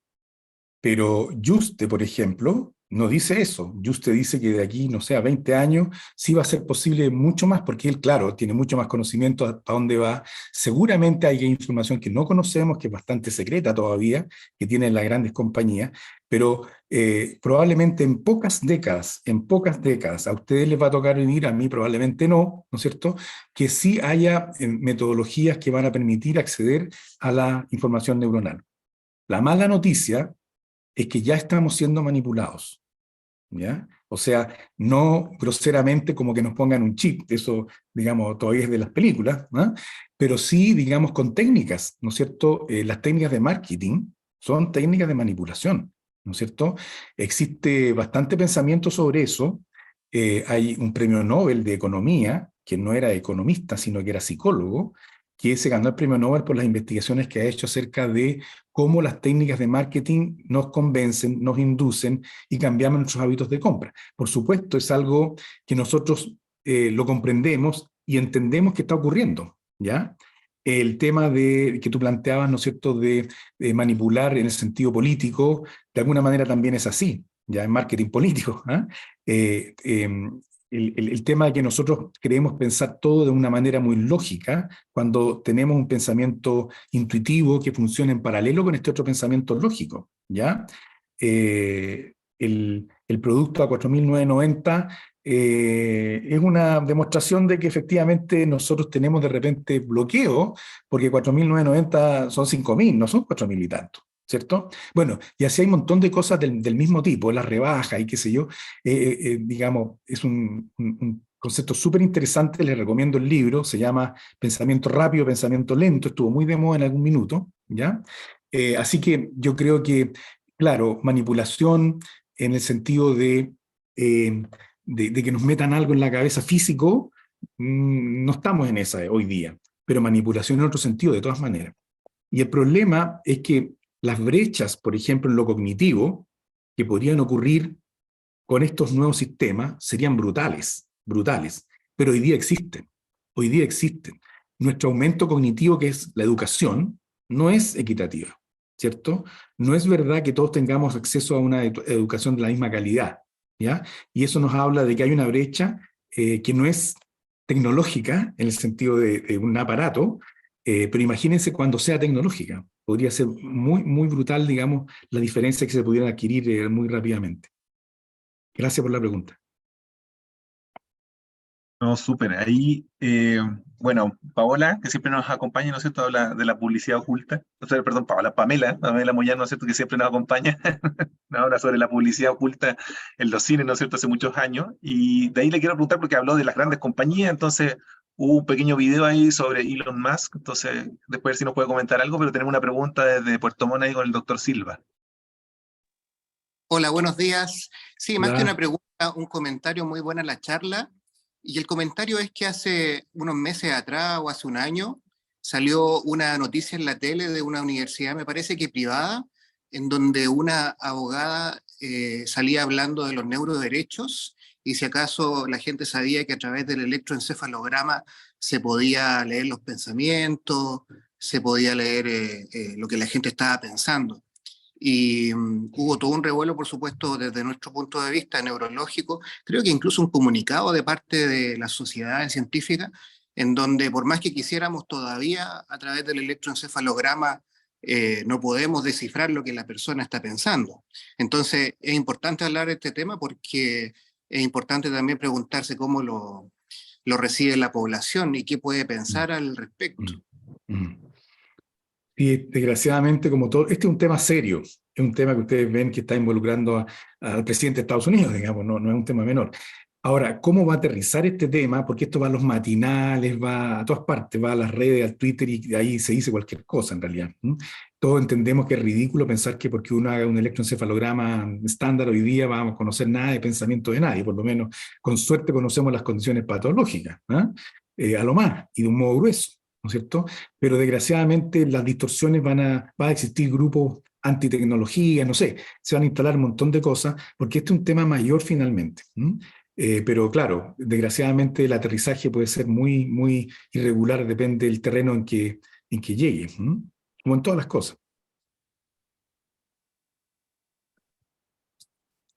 Pero Juste, por ejemplo, no dice eso. Juste dice que de aquí, no sé, a 20 años, sí va a ser posible mucho más, porque él, claro, tiene mucho más conocimiento hasta dónde va. Seguramente hay información que no conocemos, que es bastante secreta todavía, que tienen las grandes compañías, pero probablemente en pocas décadas, a ustedes les va a tocar vivir, a mí probablemente no, ¿no es cierto?, que sí haya metodologías que van a permitir acceder a la información neuronal. La mala noticia es que ya estamos siendo manipulados, ¿ya? O sea, no groseramente como que nos pongan un chip, eso, digamos, todavía es de las películas, ¿no? Pero sí, digamos, con técnicas, ¿no es cierto? Las técnicas de marketing son técnicas de manipulación, ¿no es cierto? Existe bastante pensamiento sobre eso. Hay un premio Nobel de Economía, que no era economista, sino que era psicólogo, que se ganó el premio Nobel por las investigaciones que ha hecho acerca de cómo las técnicas de marketing nos convencen, nos inducen y cambiamos nuestros hábitos de compra. Por supuesto, es algo que nosotros lo comprendemos y entendemos que está ocurriendo, ¿ya? El tema que tú planteabas, ¿no es cierto?, de manipular en el sentido político, de alguna manera también es así, ya en marketing político, el tema de que nosotros queremos pensar todo de una manera muy lógica, cuando tenemos un pensamiento intuitivo que funciona en paralelo con este otro pensamiento lógico, ¿ya? El producto a 4.990 es una demostración de que efectivamente nosotros tenemos de repente bloqueo, porque 4.990 son 5.000, no son 4.000 y tanto, ¿cierto? Bueno, y así hay un montón de cosas del mismo tipo, las rebajas y qué sé yo. Digamos, es un concepto súper interesante, les recomiendo el libro, se llama Pensamiento Rápido, Pensamiento Lento, estuvo muy de moda en algún minuto, ¿ya? Así que yo creo que, claro, manipulación en el sentido de que nos metan algo en la cabeza físico, no estamos en esa hoy día, pero manipulación en otro sentido, de todas maneras. Y el problema es que las brechas, por ejemplo, en lo cognitivo, que podrían ocurrir con estos nuevos sistemas, serían brutales, brutales, pero hoy día existen, hoy día existen. Nuestro aumento cognitivo, que es la educación, no es equitativa, ¿cierto? No es verdad que todos tengamos acceso a una educación de la misma calidad, ¿ya? Y eso nos habla de que hay una brecha que no es tecnológica, en el sentido de un aparato, pero imagínense cuando sea tecnológica. Podría ser muy, muy brutal, digamos, la diferencia que se pudiera adquirir muy rápidamente. Gracias por la pregunta. No, súper. Ahí, bueno, Paola, que siempre nos acompaña, ¿no es cierto?, habla de la publicidad oculta. O sea, perdón, Pamela Moyano, ¿no es cierto?, que siempre nos acompaña, nos habla sobre la publicidad oculta en los cines, ¿no es cierto?, hace muchos años. Y de ahí le quiero preguntar, porque habló de las grandes compañías, entonces hubo un pequeño video ahí sobre Elon Musk, entonces después si nos puede comentar algo, pero tenemos una pregunta desde Puerto Montt ahí con el doctor Silva. Hola, buenos días. Sí, más que Hola. una pregunta, un comentario. Muy buena la charla. Y el comentario es que hace unos meses atrás o hace un año salió una noticia en la tele de una universidad, me parece que privada, en donde una abogada salía hablando de los neuroderechos y si acaso la gente sabía que a través del electroencefalograma se podía leer los pensamientos, se podía leer lo que la gente estaba pensando. Y hubo todo un revuelo, por supuesto, desde nuestro punto de vista neurológico, creo que incluso un comunicado de parte de las sociedades científicas, en donde por más que quisiéramos todavía, a través del electroencefalograma, no podemos descifrar lo que la persona está pensando. Entonces, es importante hablar de este tema porque es importante también preguntarse cómo lo recibe la población y qué puede pensar al respecto. Y desgraciadamente, como todo, este es un tema serio, es un tema que ustedes ven que está involucrando al presidente de Estados Unidos, digamos, no es un tema menor. Ahora, ¿cómo va a aterrizar este tema? Porque esto va a los matinales, va a todas partes, va a las redes, al Twitter, y ahí se dice cualquier cosa en realidad. Todos entendemos que es ridículo pensar que porque uno haga un electroencefalograma estándar hoy día vamos a conocer nada de pensamiento de nadie, por lo menos con suerte conocemos las condiciones patológicas, a lo más, y de un modo grueso, ¿no es cierto? Pero desgraciadamente las distorsiones va a existir grupos antitecnología, no sé, se van a instalar un montón de cosas, porque este es un tema mayor finalmente. Pero claro, desgraciadamente el aterrizaje puede ser muy, muy irregular, depende del terreno en que llegue, como en todas las cosas.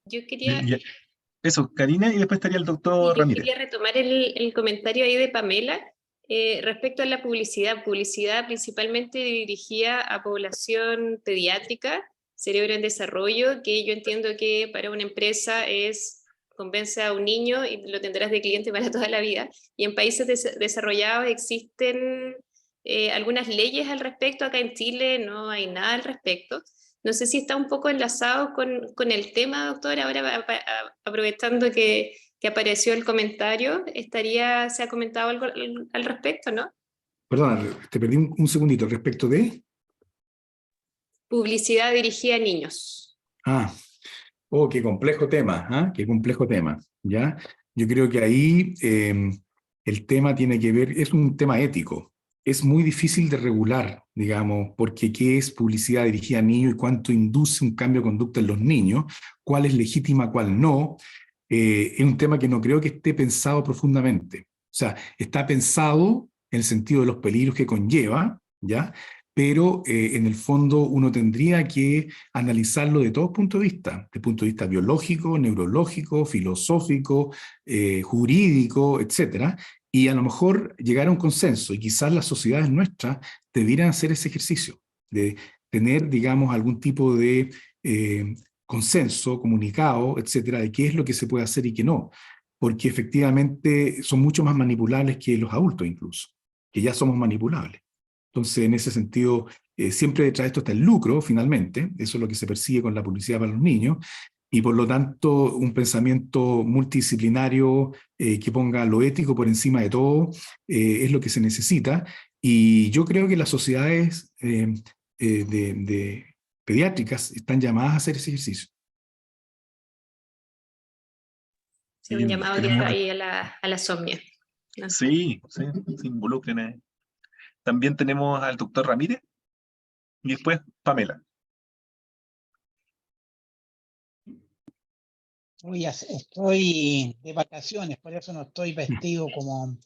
Yo quería, Eso, Karina, y después estaría el y doctor yo Ramírez. quería retomar el comentario ahí de Pamela respecto a la publicidad principalmente dirigida a población pediátrica, cerebro en desarrollo, que yo entiendo que para una empresa convence a un niño y lo tendrás de cliente para toda la vida. Y en países desarrollados existen algunas leyes al respecto. Acá en Chile no hay nada al respecto. No sé si está un poco enlazado con el tema, doctor, ahora aprovechando que apareció el comentario, se ha comentado algo al respecto, ¿no? Perdona, te perdí un segundito respecto de... Publicidad dirigida a niños. Oh, qué complejo tema, qué complejo tema, ¿ya? Yo creo que ahí el tema tiene que ver, es un tema ético. Es muy difícil de regular, digamos, porque qué es publicidad dirigida a niños y cuánto induce un cambio de conducta en los niños, cuál es legítima, cuál no. Es un tema que no creo que esté pensado profundamente. O sea, está pensado en el sentido de los peligros que conlleva, ¿ya? pero en el fondo uno tendría que analizarlo de todos puntos de vista, desde el punto de vista biológico, neurológico, filosófico, jurídico, etcétera, y a lo mejor llegar a un consenso, y quizás las sociedades nuestras debieran hacer ese ejercicio, de tener, digamos, algún tipo de consenso, comunicado, etcétera, de qué es lo que se puede hacer y qué no, porque efectivamente son mucho más manipulables que los adultos incluso, que ya somos manipulables. Entonces, en ese sentido, siempre detrás de esto está el lucro, finalmente, eso es lo que se persigue con la publicidad para los niños, y por lo tanto, un pensamiento multidisciplinario que ponga lo ético por encima de todo es lo que se necesita, y yo creo que las sociedades de pediátricas están llamadas a hacer ese ejercicio. Sí, un llamado que está ahí a la SOMNIA, ¿no? Sí, sí, se involucren ahí. También tenemos al doctor Ramírez y después Pamela. Estoy de vacaciones, por eso no estoy vestido como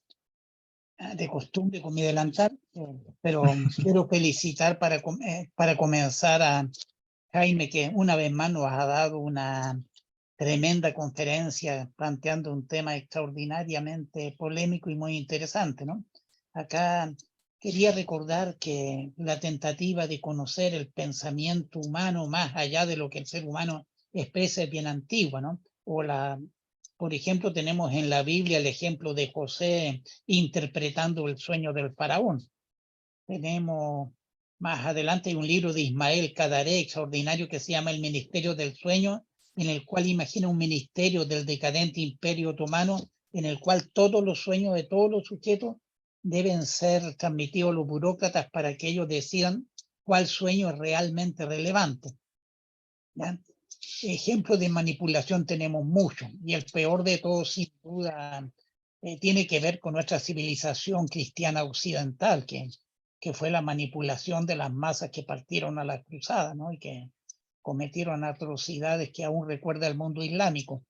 de costumbre con mi delantal, pero quiero felicitar para comenzar a Jaime, que una vez más nos ha dado una tremenda conferencia planteando un tema extraordinariamente polémico y muy interesante, ¿no? Acá quería recordar que la tentativa de conocer el pensamiento humano más allá de lo que el ser humano expresa es bien antigua, ¿no? Por ejemplo, tenemos en la Biblia el ejemplo de José interpretando el sueño del faraón. Tenemos más adelante un libro de Ismael Cadaré extraordinario que se llama El Ministerio del Sueño, en el cual imagina un ministerio del decadente Imperio Otomano, en el cual todos los sueños de todos los sujetos deben ser transmitidos a los burócratas para que ellos decidan cuál sueño es realmente relevante. ¿Ya? Ejemplos de manipulación tenemos muchos, y el peor de todos, sin duda, tiene que ver con nuestra civilización cristiana occidental, que fue la manipulación de las masas que partieron a la cruzada, ¿no? Y que cometieron atrocidades que aún recuerda el mundo islámico.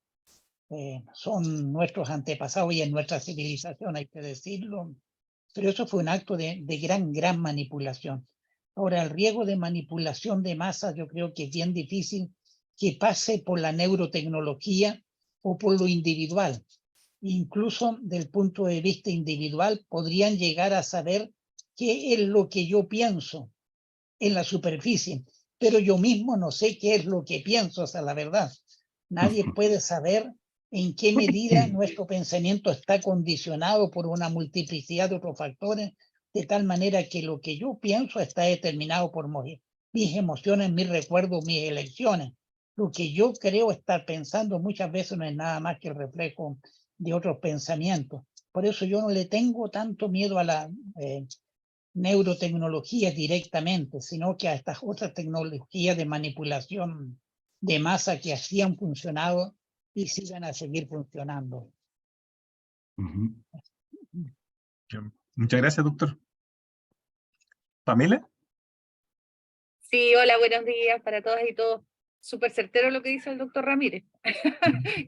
Son nuestros antepasados y en nuestra civilización, hay que decirlo, pero eso fue un acto de gran manipulación. Ahora, el riesgo de manipulación de masas yo creo que es bien difícil que pase por la neurotecnología o por lo individual. Incluso del punto de vista individual podrían llegar a saber qué es lo que yo pienso en la superficie, pero yo mismo no sé qué es lo que pienso, esa es la verdad. Nadie puede saber en qué medida nuestro pensamiento está condicionado por una multiplicidad de otros factores, de tal manera que lo que yo pienso está determinado por mis emociones, mis recuerdos, mis elecciones. Lo que yo creo estar pensando muchas veces no es nada más que el reflejo de otros pensamientos. Por eso yo no le tengo tanto miedo a la neurotecnología directamente, sino que a estas otras tecnologías de manipulación de masa que así han funcionado y sigan a seguir funcionando. Muchas gracias, doctor. ¿Pamela? Sí, hola, buenos días para todas y todos. Súper certero lo que dice el doctor Ramírez.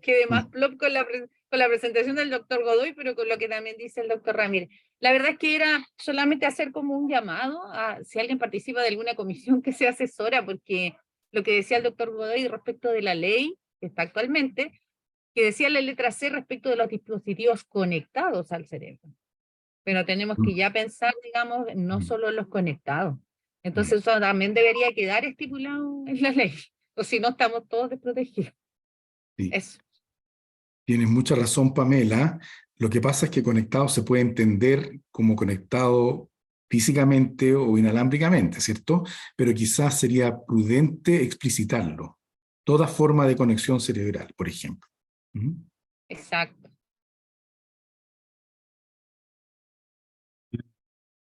Quedé más plop con la presentación del doctor Godoy, pero con lo que también dice el doctor Ramírez. La verdad es que era solamente hacer como un llamado a si alguien participa de alguna comisión que sea asesora, porque lo que decía el doctor Godoy respecto de la ley que está actualmente, que decía la letra C respecto de los dispositivos conectados al cerebro. Pero tenemos que ya pensar, digamos, no solo en los conectados. Entonces eso también debería quedar estipulado en la ley, o si no estamos todos desprotegidos. Sí. Eso. Tienes mucha razón, Pamela. Lo que pasa es que conectado se puede entender como conectado físicamente o inalámbricamente, ¿cierto? Pero quizás sería prudente explicitarlo. Toda forma de conexión cerebral, por ejemplo. Exacto.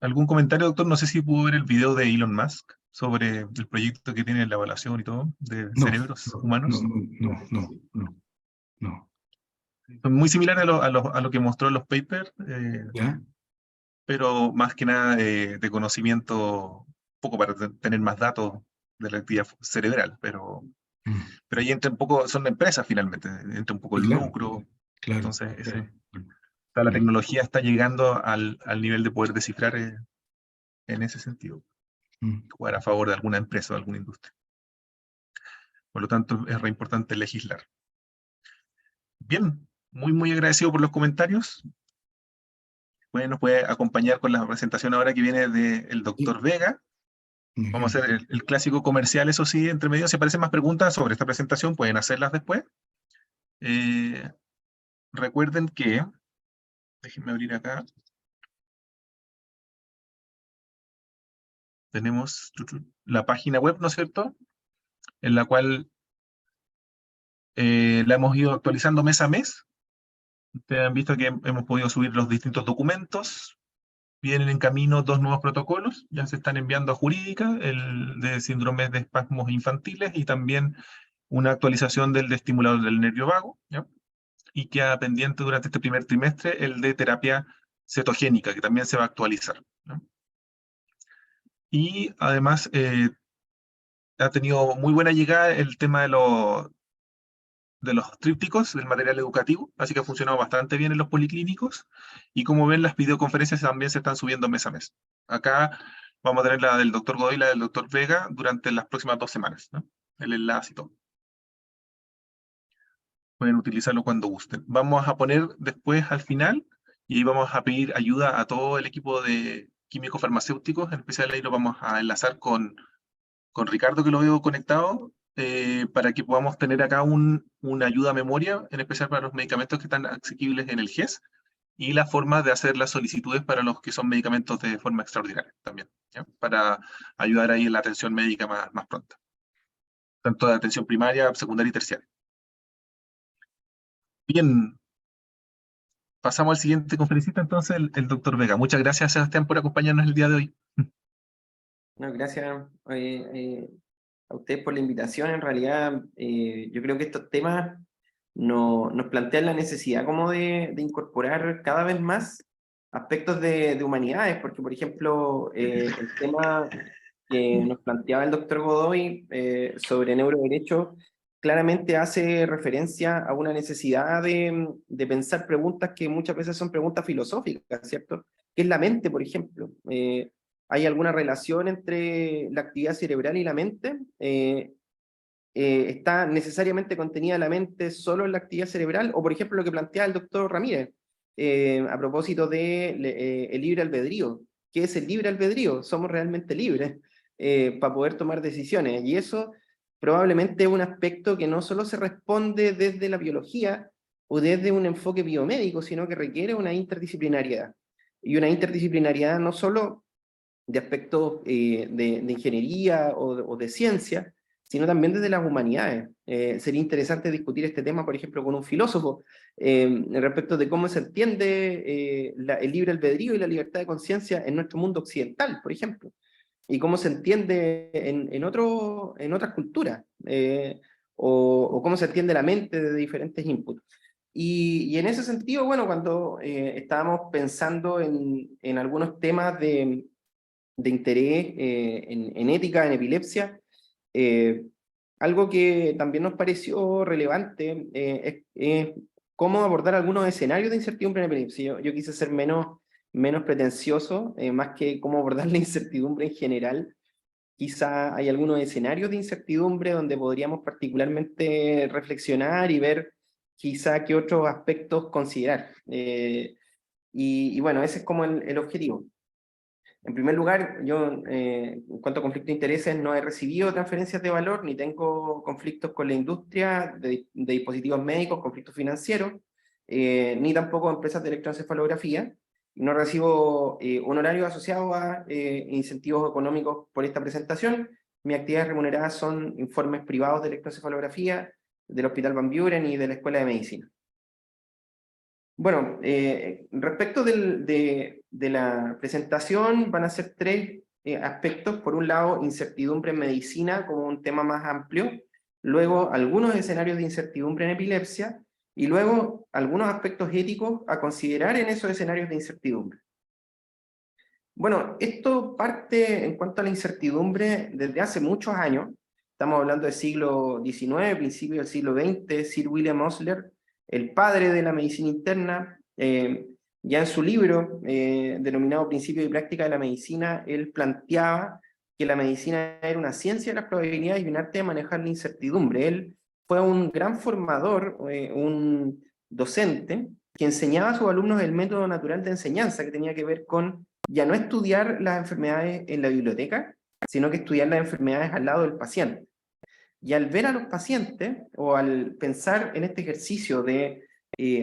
¿Algún comentario, doctor? No sé si pudo ver el video de Elon Musk sobre el proyecto que tiene la evaluación y todo de cerebros humanos. No. Muy similar a lo que mostró en los papers, ¿Ya? pero más que nada de conocimiento, poco para tener más datos de la actividad cerebral, pero ahí entra un poco, son empresas finalmente, entra un poco el Claro, lucro, claro, entonces claro. la tecnología está llegando al nivel de poder descifrar en ese sentido. jugar a favor de alguna empresa o alguna industria. Por lo tanto, es re importante legislar. Bien, muy agradecido por los comentarios. Bueno, nos puede acompañar con la presentación ahora que viene del doctor Vega. Vamos a hacer el clásico comercial, eso sí, entre medio. Si aparecen más preguntas sobre esta presentación, pueden hacerlas después. Recuerden que, déjenme abrir acá. Tenemos la página web, ¿no es cierto? En la cual la hemos ido actualizando mes a mes. Ustedes han visto que hemos podido subir los distintos documentos. Vienen en camino 2 nuevos protocolos, ya se están enviando a Jurídica, el de síndromes de espasmos infantiles y también una actualización del de estimulador del nervio vago, ¿ya? Y queda pendiente durante este primer trimestre el de terapia cetogénica, que también se va a actualizar, ¿no? Y además ha tenido muy buena llegada el tema de los trípticos, del material educativo, así que ha funcionado bastante bien en los policlínicos, y como ven, las videoconferencias también se están subiendo mes a mes. Acá vamos a tener la del doctor Godoy y la del doctor Vega durante las próximas 2 semanas, ¿no? El enlace y todo. Pueden utilizarlo cuando gusten. Vamos a poner después al final, y ahí vamos a pedir ayuda a todo el equipo de químicos farmacéuticos, en especial ahí lo vamos a enlazar con Ricardo, que lo veo conectado, para que podamos tener acá una ayuda a memoria, en especial para los medicamentos que están asequibles en el GES, y la forma de hacer las solicitudes para los que son medicamentos de forma extraordinaria también, ¿ya? Para ayudar ahí en la atención médica más pronta. Tanto de atención primaria, secundaria y terciaria. Bien. Pasamos al siguiente conferencista, entonces, el doctor Vega. Muchas gracias, Sebastián, por acompañarnos el día de hoy. No, gracias a ustedes por la invitación. En realidad, yo creo que estos temas nos plantean la necesidad como de incorporar cada vez más aspectos de humanidades, porque, por ejemplo, el tema que nos planteaba el doctor Godoy sobre neuroderecho claramente hace referencia a una necesidad de pensar preguntas que muchas veces son preguntas filosóficas, ¿cierto? ¿Qué es la mente, por ejemplo? ¿Hay alguna relación entre la actividad cerebral y la mente? ¿Está necesariamente contenida la mente solo en la actividad cerebral? O, por ejemplo, lo que plantea el doctor Ramírez, a propósito de el libre albedrío. ¿Qué es el libre albedrío? ¿Somos realmente libres para poder tomar decisiones? Y eso probablemente es un aspecto que no solo se responde desde la biología o desde un enfoque biomédico, sino que requiere una interdisciplinariedad. Y una interdisciplinariedad no solo de aspectos de ingeniería o de ciencia, sino también desde las humanidades. Sería interesante discutir este tema, por ejemplo, con un filósofo, respecto de cómo se entiende el libre albedrío y la libertad de conciencia en nuestro mundo occidental, por ejemplo, y cómo se entiende en otras culturas, o cómo se entiende la mente de diferentes inputs. Y en ese sentido, bueno, cuando estábamos pensando en algunos temas de interés en ética, en epilepsia, algo que también nos pareció relevante es cómo abordar algunos escenarios de incertidumbre en epilepsia. Yo quise ser menos pretencioso, más que cómo abordar la incertidumbre en general. Quizá hay algunos escenarios de incertidumbre donde podríamos particularmente reflexionar y ver quizá qué otros aspectos considerar. Y bueno, ese es como el objetivo. En primer lugar, yo en cuanto a conflicto de intereses no he recibido transferencias de valor, ni tengo conflictos con la industria de dispositivos médicos, conflictos financieros, ni tampoco empresas de electroencefalografía. No recibo honorarios asociados a incentivos económicos por esta presentación. Mis actividades remuneradas son informes privados de electroencefalografía, del Hospital Van Buren y de la Escuela de Medicina. Bueno, respecto de la presentación van a ser 3 aspectos. Por un lado, incertidumbre en medicina como un tema más amplio, luego algunos escenarios de incertidumbre en epilepsia, y luego algunos aspectos éticos a considerar en esos escenarios de incertidumbre. Bueno, esto parte en cuanto a la incertidumbre desde hace muchos años. Estamos hablando del siglo XIX, principio del siglo XX. Sir William Osler, el padre de la medicina interna, ya en su libro denominado Principios y Práctica de la Medicina, él planteaba que que la medicina era una ciencia de las probabilidades y un arte de manejar la incertidumbre. Él fue un gran formador, un docente, que enseñaba a sus alumnos el método natural de enseñanza, que tenía que ver con ya no estudiar las enfermedades en la biblioteca, sino que estudiar las enfermedades al lado del paciente. Y al ver a los pacientes, o al pensar en este ejercicio de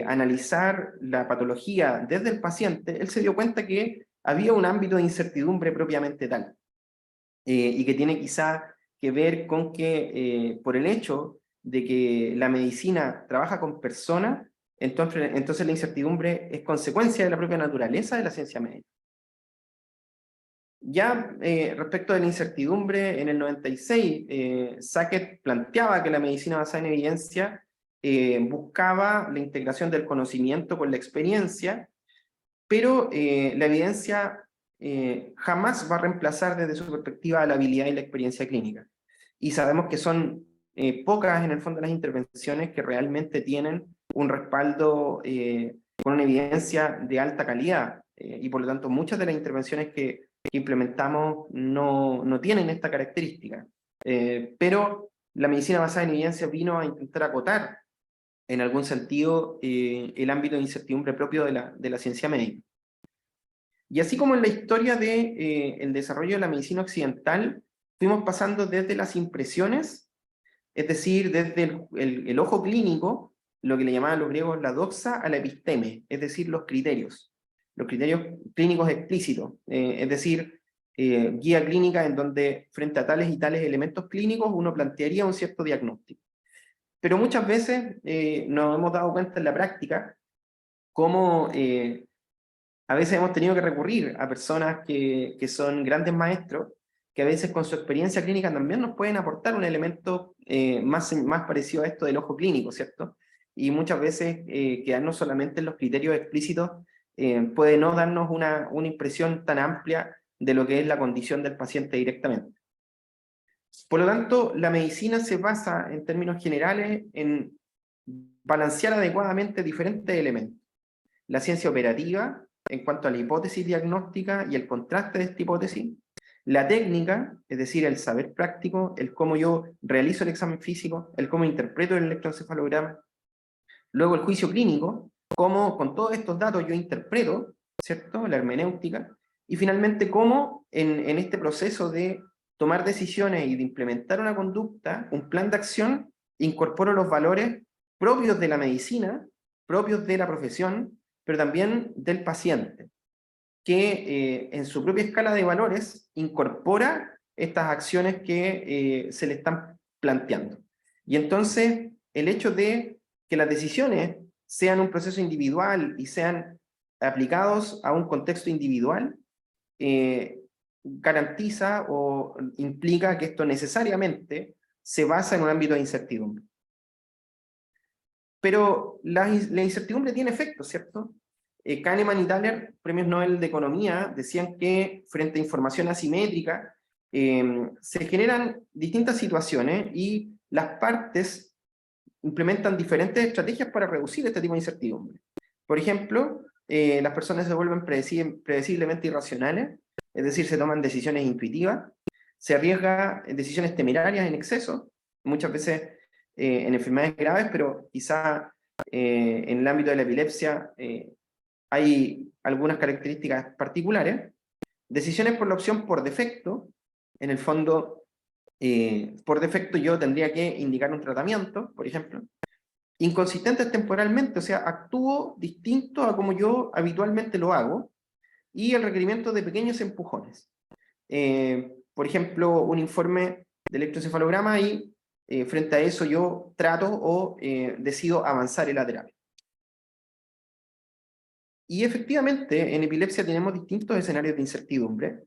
analizar la patología desde el paciente, él se dio cuenta que había un ámbito de incertidumbre propiamente tal, y que tiene quizá que ver con que por el hecho de que la medicina trabaja con personas, entonces la incertidumbre es consecuencia de la propia naturaleza de la ciencia médica. Ya respecto de la incertidumbre, en el 96, Sackett planteaba que la medicina basada en evidencia buscaba la integración del conocimiento con la experiencia, pero la evidencia jamás va a reemplazar desde su perspectiva la habilidad y la experiencia clínica. Y sabemos que son pocas en el fondo las intervenciones que realmente tienen un respaldo con una evidencia de alta calidad, y por lo tanto muchas de las intervenciones que implementamos no tienen esta característica. Pero la medicina basada en evidencia vino a intentar acotar en algún sentido el ámbito de incertidumbre propio de la ciencia médica. Y así como en la historia del desarrollo de la medicina occidental, fuimos pasando desde las impresiones, es decir, desde el ojo clínico, lo que le llamaban los griegos la doxa, a la episteme, es decir, los criterios clínicos explícitos, es decir, guía clínica en donde frente a tales y tales elementos clínicos uno plantearía un cierto diagnóstico. Pero muchas veces nos hemos dado cuenta en la práctica cómo a veces hemos tenido que recurrir a personas que son grandes maestros, que a veces con su experiencia clínica también nos pueden aportar un elemento más parecido a esto del ojo clínico, ¿cierto? Y muchas veces quedarnos solamente en los criterios explícitos puede no darnos una impresión tan amplia de lo que es la condición del paciente directamente. Por lo tanto, la medicina se basa en términos generales en balancear adecuadamente diferentes elementos. La ciencia operativa, en cuanto a la hipótesis diagnóstica y el contraste de esta hipótesis, la técnica, es decir, el saber práctico, el cómo yo realizo el examen físico, el cómo interpreto el electroencefalograma, luego el juicio clínico, cómo con todos estos datos yo interpreto, ¿cierto?, la hermenéutica, y finalmente cómo en este proceso de tomar decisiones y de implementar una conducta, un plan de acción, incorporo los valores propios de la medicina, propios de la profesión, pero también del paciente, que en su propia escala de valores incorpora estas acciones que se le están planteando. Y entonces el hecho de que las decisiones sean un proceso individual y sean aplicados a un contexto individual, garantiza o implica que esto necesariamente se basa en un ámbito de incertidumbre. Pero la incertidumbre tiene efectos, ¿cierto? Kahneman y Thaler, premios Nobel de Economía, decían que frente a información asimétrica se generan distintas situaciones y las partes implementan diferentes estrategias para reducir este tipo de incertidumbre. Por ejemplo, las personas se vuelven predeciblemente irracionales, es decir, se toman decisiones intuitivas, se arriesga en decisiones temerarias en exceso, muchas veces en enfermedades graves, pero quizá en el ámbito de la epilepsia hay algunas características particulares. Decisiones por la opción por defecto, en el fondo, por defecto yo tendría que indicar un tratamiento, por ejemplo. Inconsistentes temporalmente, o sea, actúo distinto a como yo habitualmente lo hago, y el requerimiento de pequeños empujones. Por ejemplo, un informe de electroencefalograma y frente a eso yo trato o decido avanzar en la terapia. Y efectivamente, en epilepsia tenemos distintos escenarios de incertidumbre.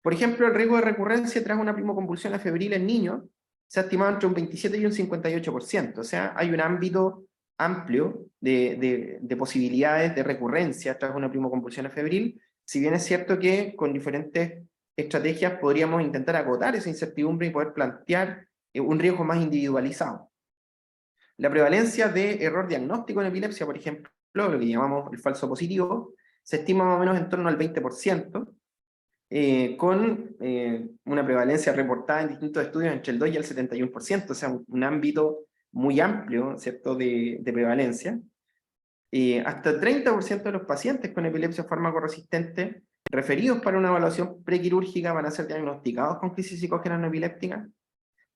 Por ejemplo, el riesgo de recurrencia tras una primoconvulsión febril en niños se ha estimado entre un 27 y un 58%. O sea, hay un ámbito amplio de posibilidades de recurrencia tras una primoconvulsión febril, si bien es cierto que con diferentes estrategias podríamos intentar acotar esa incertidumbre y poder plantear un riesgo más individualizado. La prevalencia de error diagnóstico en epilepsia, por ejemplo, lo que llamamos el falso positivo, se estima más o menos en torno al 20%, con una prevalencia reportada en distintos estudios entre el 2 y el 71%, o sea, un ámbito muy amplio, ¿cierto?, de prevalencia. Hasta el 30% de los pacientes con epilepsia fármaco-resistente referidos para una evaluación prequirúrgica van a ser diagnosticados con crisis psicógena no epiléptica.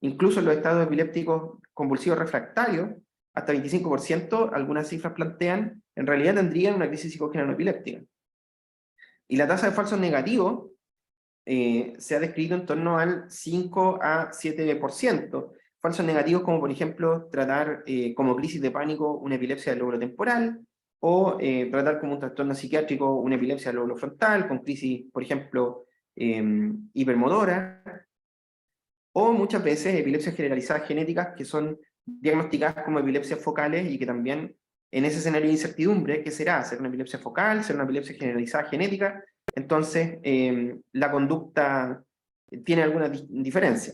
Incluso en los estados epilépticos convulsivos refractarios, hasta 25%, algunas cifras plantean, en realidad tendrían una crisis psicógena no epiléptica. Y la tasa de falsos negativos se ha descrito en torno al 5 a 7%. Falsos negativos como, por ejemplo, tratar como crisis de pánico una epilepsia del lóbulo temporal, o tratar como un trastorno psiquiátrico una epilepsia del lóbulo frontal, con crisis, por ejemplo, hipermotora, o muchas veces epilepsias generalizadas genéticas que son diagnosticadas como epilepsias focales y que también en ese escenario de incertidumbre, ¿qué será? ¿Ser una epilepsia focal? ¿Ser una epilepsia generalizada genética? Entonces, la conducta tiene alguna diferencia.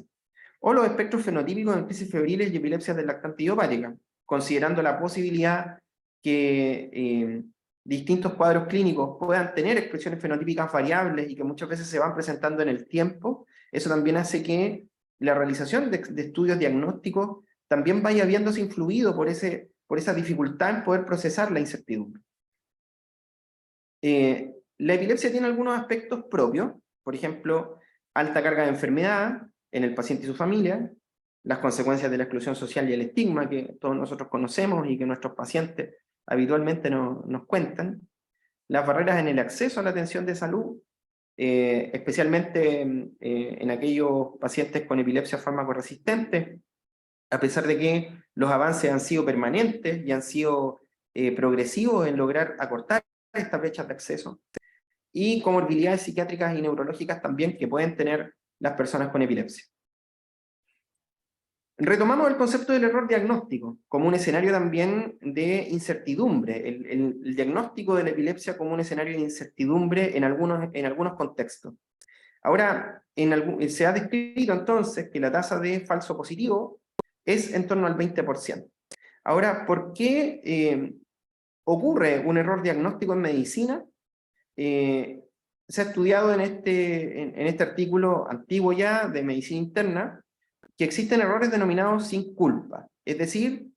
O los espectros fenotípicos en crisis febriles y epilepsias del lactante idiopática, considerando la posibilidad que distintos cuadros clínicos puedan tener expresiones fenotípicas variables y que muchas veces se van presentando en el tiempo. Eso también hace que la realización de estudios diagnósticos también vaya viéndose influido por esa dificultad en poder procesar la incertidumbre. La epilepsia tiene algunos aspectos propios, por ejemplo, alta carga de enfermedad en el paciente y su familia, las consecuencias de la exclusión social y el estigma que todos nosotros conocemos y que nuestros pacientes habitualmente nos cuentan, las barreras en el acceso a la atención de salud, especialmente en aquellos pacientes con epilepsia fármaco-resistente, a pesar de que los avances han sido permanentes y han sido progresivos en lograr acortar estas brechas de acceso, y comorbilidades psiquiátricas y neurológicas también que pueden tener las personas con epilepsia. Retomamos el concepto del error diagnóstico como un escenario también de incertidumbre, el diagnóstico de la epilepsia como un escenario de incertidumbre en algunos contextos. Ahora, se ha descrito entonces que la tasa de falso positivo es en torno al 20%. Ahora, ¿por qué ocurre un error diagnóstico en medicina? Se ha estudiado en este artículo antiguo ya de medicina interna que existen errores denominados sin culpa, es decir,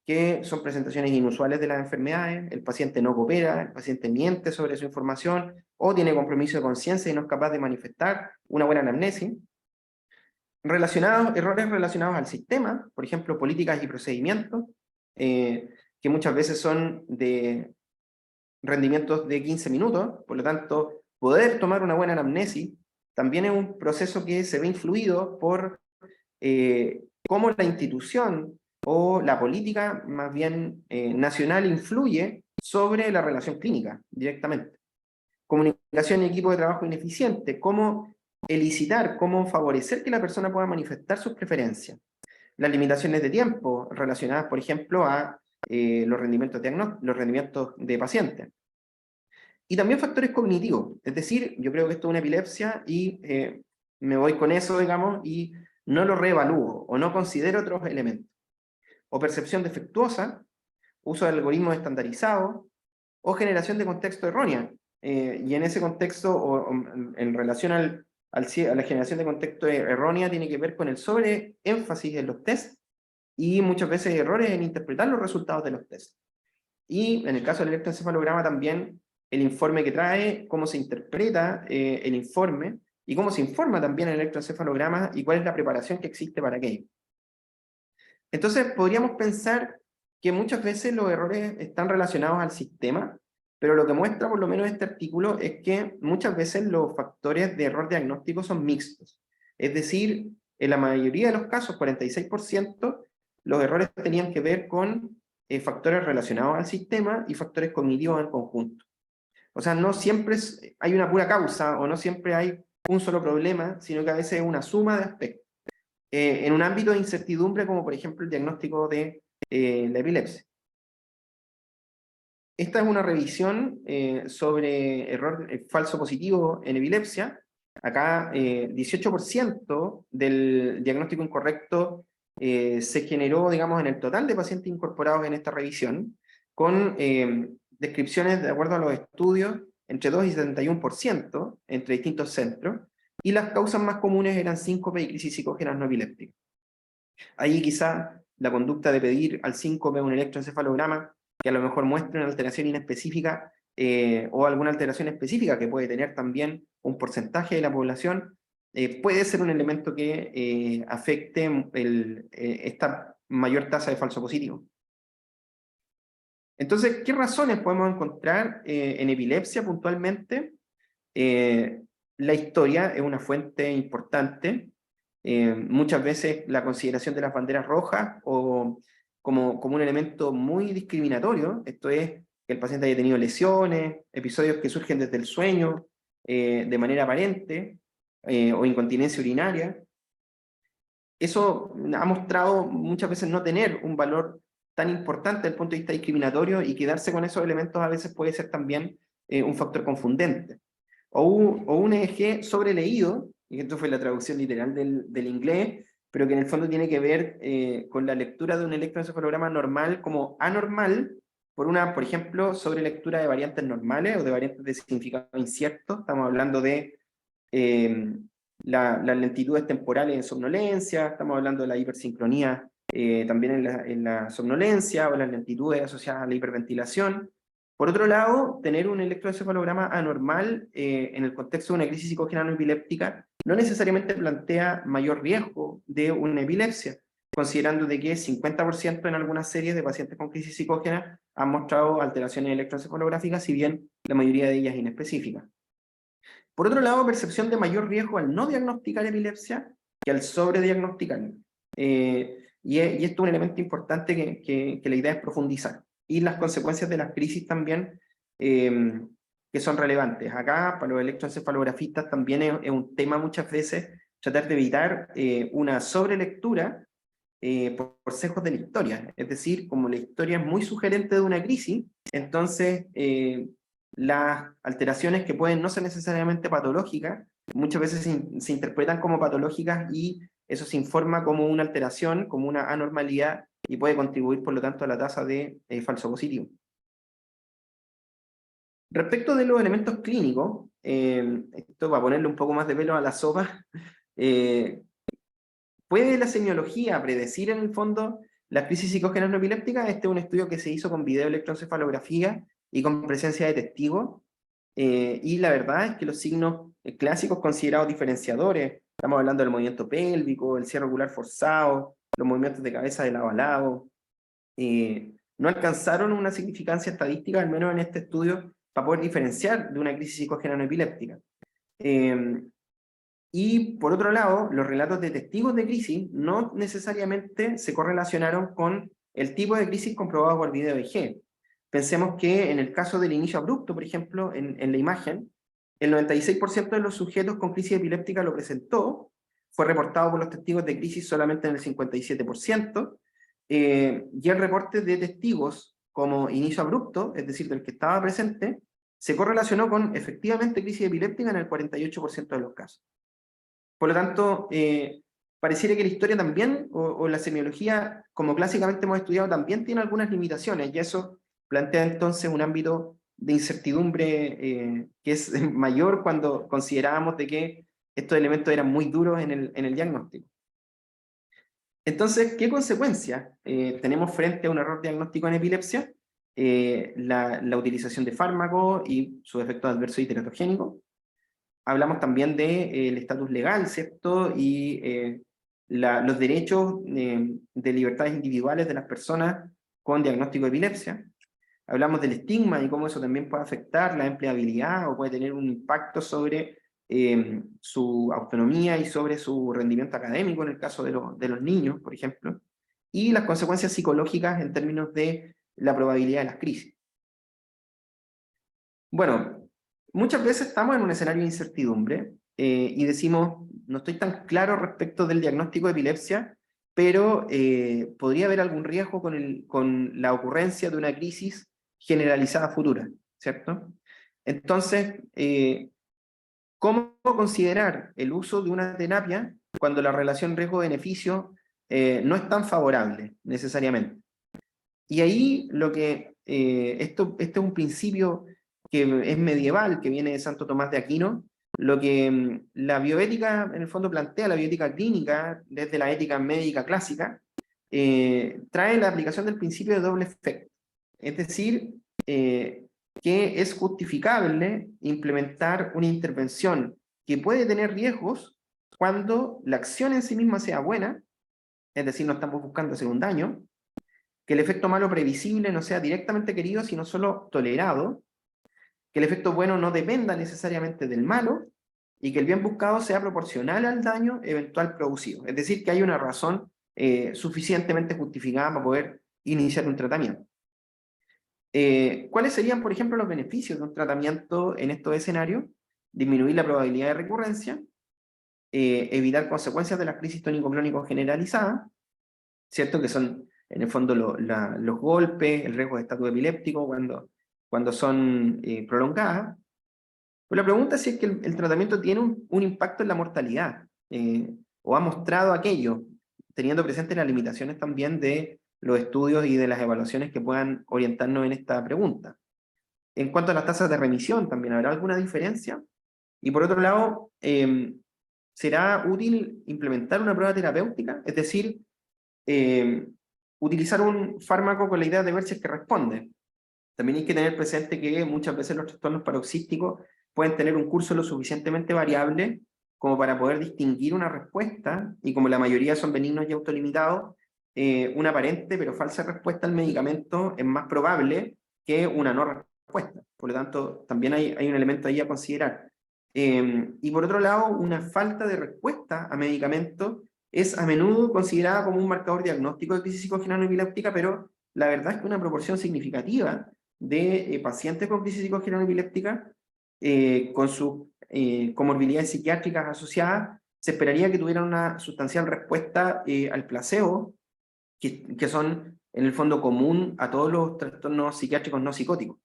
que son presentaciones inusuales de las enfermedades, el paciente no coopera, el paciente miente sobre su información, o tiene compromiso de conciencia y no es capaz de manifestar una buena anamnesis. Errores relacionados al sistema, por ejemplo, políticas y procedimientos, que muchas veces son de rendimientos de 15 minutos, por lo tanto, poder tomar una buena anamnesis también es un proceso que se ve influido por cómo la institución o la política más bien nacional influye sobre la relación clínica directamente. Comunicación y equipo de trabajo ineficiente, cómo elicitar, cómo favorecer que la persona pueda manifestar sus preferencias. Las limitaciones de tiempo relacionadas, por ejemplo, a los rendimientos de pacientes. Y también factores cognitivos, es decir, yo creo que esto es una epilepsia y me voy con eso, digamos, y no lo reevalúo o no considero otros elementos. O percepción defectuosa, uso de algoritmos estandarizados, o generación de contexto errónea. Y en ese contexto, o en relación a la generación de contexto errónea, tiene que ver con el sobreénfasis en los tests y muchas veces errores en interpretar los resultados de los tests. Y en el caso del electroencefalograma también el informe que trae, cómo se interpreta el informe y cómo se informa también el electroencefalograma y cuál es la preparación que existe para aquello. Entonces podríamos pensar que muchas veces los errores están relacionados al sistema, pero lo que muestra por lo menos este artículo es que muchas veces los factores de error diagnóstico son mixtos. Es decir, en la mayoría de los casos, 46%, los errores tenían que ver con factores relacionados al sistema y factores cognitivos en conjunto. O sea, no siempre hay una pura causa o no siempre hay un solo problema, sino que a veces es una suma de aspectos. En un ámbito de incertidumbre como por ejemplo el diagnóstico de la epilepsia. Esta es una revisión sobre error falso positivo en epilepsia. Acá 18% del diagnóstico incorrecto se generó, digamos, en el total de pacientes incorporados en esta revisión, con descripciones de acuerdo a los estudios entre 2 y 71% entre distintos centros, y las causas más comunes eran síncope y crisis psicógenas no epilépticas. Ahí quizá la conducta de pedir al síncope un electroencefalograma que a lo mejor muestre una alteración inespecífica o alguna alteración específica que puede tener también un porcentaje de la población, puede ser un elemento que afecte esta mayor tasa de falso positivo. Entonces, ¿qué razones podemos encontrar en epilepsia puntualmente? La historia es una fuente importante. Muchas veces la consideración de las banderas rojas o como un elemento muy discriminatorio, esto es que el paciente haya tenido lesiones, episodios que surgen desde el sueño, de manera aparente, o incontinencia urinaria. Eso ha mostrado muchas veces no tener un valor tan importante desde el punto de vista discriminatorio, y quedarse con esos elementos a veces puede ser también un factor confundente. O un EEG sobreleído, y esto fue la traducción literal del inglés, pero que en el fondo tiene que ver con la lectura de un electroencefalograma normal como anormal, por ejemplo, sobrelectura de variantes normales o de variantes de significado incierto. Estamos hablando de las lentitudes temporales en somnolencia, estamos hablando de la hipersincronía también en la somnolencia, o las lentitudes asociadas a la hiperventilación. Por otro lado, tener un electroencefalograma anormal en el contexto de una crisis psicógena no epiléptica no necesariamente plantea mayor riesgo de una epilepsia, considerando de que 50% en algunas series de pacientes con crisis psicógena han mostrado alteraciones electroencefalográficas, si bien la mayoría de ellas inespecíficas. Por otro lado, percepción de mayor riesgo al no diagnosticar epilepsia que al sobrediagnosticarla. Y esto es un elemento importante que la idea es profundizar. Y las consecuencias de las crisis también, que son relevantes. Acá, para los electroencefalografistas, también es un tema muchas veces tratar de evitar una sobrelectura por sesgos de la historia. Es decir, como la historia es muy sugerente de una crisis, entonces las alteraciones que pueden no ser necesariamente patológicas, muchas veces se interpretan como patológicas, y eso se informa como una alteración, como una anormalidad, y puede contribuir, por lo tanto, a la tasa de falso positivo. Respecto de los elementos clínicos, esto va a ponerle un poco más de pelo a la sopa, ¿puede la semiología predecir en el fondo las crisis psicógenas no epilépticas? Este es un estudio que se hizo con videoelectroencefalografía y con presencia de testigos, y la verdad es que los signos clásicos considerados diferenciadores, estamos hablando del movimiento pélvico, el cierre ocular forzado, los movimientos de cabeza de lado a lado, no alcanzaron una significancia estadística, al menos en este estudio, para poder diferenciar de una crisis psicógena no epiléptica. Y por otro lado, los relatos de testigos de crisis no necesariamente se correlacionaron con el tipo de crisis comprobado por video EEG. Pensemos que en el caso del inicio abrupto, por ejemplo, en la imagen, el 96% de los sujetos con crisis epiléptica lo presentó, fue reportado por los testigos de crisis solamente en el 57%, y el reporte de testigos como inicio abrupto, es decir, del que estaba presente, se correlacionó con efectivamente crisis epiléptica en el 48% de los casos. Por lo tanto, pareciera que la historia también, o la semiología, como clásicamente hemos estudiado, también tiene algunas limitaciones, y eso plantea entonces un ámbito de incertidumbre que es mayor cuando considerábamos de que estos elementos eran muy duros en el diagnóstico. Entonces, ¿qué consecuencias tenemos frente a un error diagnóstico en epilepsia? La utilización de fármacos y sus efectos adversos y teratogénicos. Hablamos también del estatus legal, ¿cierto? Y los derechos de libertades individuales de las personas con diagnóstico de epilepsia. Hablamos del estigma y cómo eso también puede afectar la empleabilidad o puede tener un impacto sobre su autonomía y sobre su rendimiento académico en el caso de los niños, por ejemplo. Y las consecuencias psicológicas en términos de la probabilidad de las crisis. Bueno, muchas veces estamos en un escenario de incertidumbre y decimos, no estoy tan claro respecto del diagnóstico de epilepsia, pero podría haber algún riesgo con la ocurrencia de una crisis generalizada futura, ¿cierto? Entonces, ¿cómo considerar el uso de una terapia cuando la relación riesgo-beneficio no es tan favorable necesariamente? Y ahí este es un principio que es medieval, que viene de Santo Tomás de Aquino, lo que la bioética en el fondo plantea, la bioética clínica, desde la ética médica clásica, trae la aplicación del principio de doble efecto. Es decir, que es justificable implementar una intervención que puede tener riesgos cuando la acción en sí misma sea buena, es decir, no estamos buscando hacer un daño, que el efecto malo previsible no sea directamente querido, sino solo tolerado, que el efecto bueno no dependa necesariamente del malo, y que el bien buscado sea proporcional al daño eventual producido. Es decir, que hay una razón suficientemente justificada para poder iniciar un tratamiento. ¿Cuáles serían, por ejemplo, los beneficios de un tratamiento en estos escenarios? Disminuir la probabilidad de recurrencia, evitar consecuencias de las crisis tónico-clónico generalizadas, ¿cierto? Que son, en el fondo, los golpes, el riesgo de estatus epiléptico cuando son prolongadas. Pues la pregunta es si es que el tratamiento tiene un impacto en la mortalidad, o ha mostrado aquello, teniendo presentes las limitaciones también de los estudios y de las evaluaciones que puedan orientarnos en esta pregunta. En cuanto a las tasas de remisión, ¿también habrá alguna diferencia? Y por otro lado, ¿será útil implementar una prueba terapéutica? Es decir, utilizar un fármaco con la idea de ver si es que responde. También hay que tener presente que muchas veces los trastornos paroxísticos pueden tener un curso lo suficientemente variable como para poder distinguir una respuesta, y como la mayoría son benignos y autolimitados, una aparente pero falsa respuesta al medicamento es más probable que una no respuesta. Por lo tanto, también hay un elemento ahí a considerar. Y por otro lado, una falta de respuesta a medicamentos es a menudo considerada como un marcador diagnóstico de crisis psicogénera no epiléptica, pero la verdad es que una proporción significativa de pacientes con crisis psicogénera no epiléptica, con sus comorbilidades psiquiátricas asociadas, se esperaría que tuvieran una sustancial respuesta al placebo, que son en el fondo común a todos los trastornos psiquiátricos no psicóticos.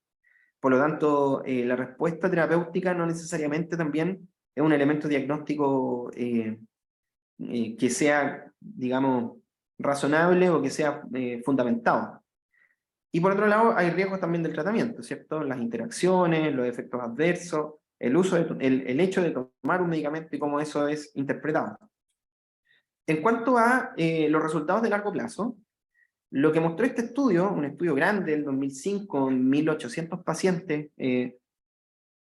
Por lo tanto, la respuesta terapéutica no necesariamente también es un elemento diagnóstico que sea, digamos, razonable o que sea fundamentado. Y por otro lado, hay riesgos también del tratamiento, ¿cierto? Las interacciones, los efectos adversos, el hecho de tomar un medicamento y cómo eso es interpretado. En cuanto a los resultados de largo plazo, lo que mostró este estudio, un estudio grande del 2005, 1.800 pacientes,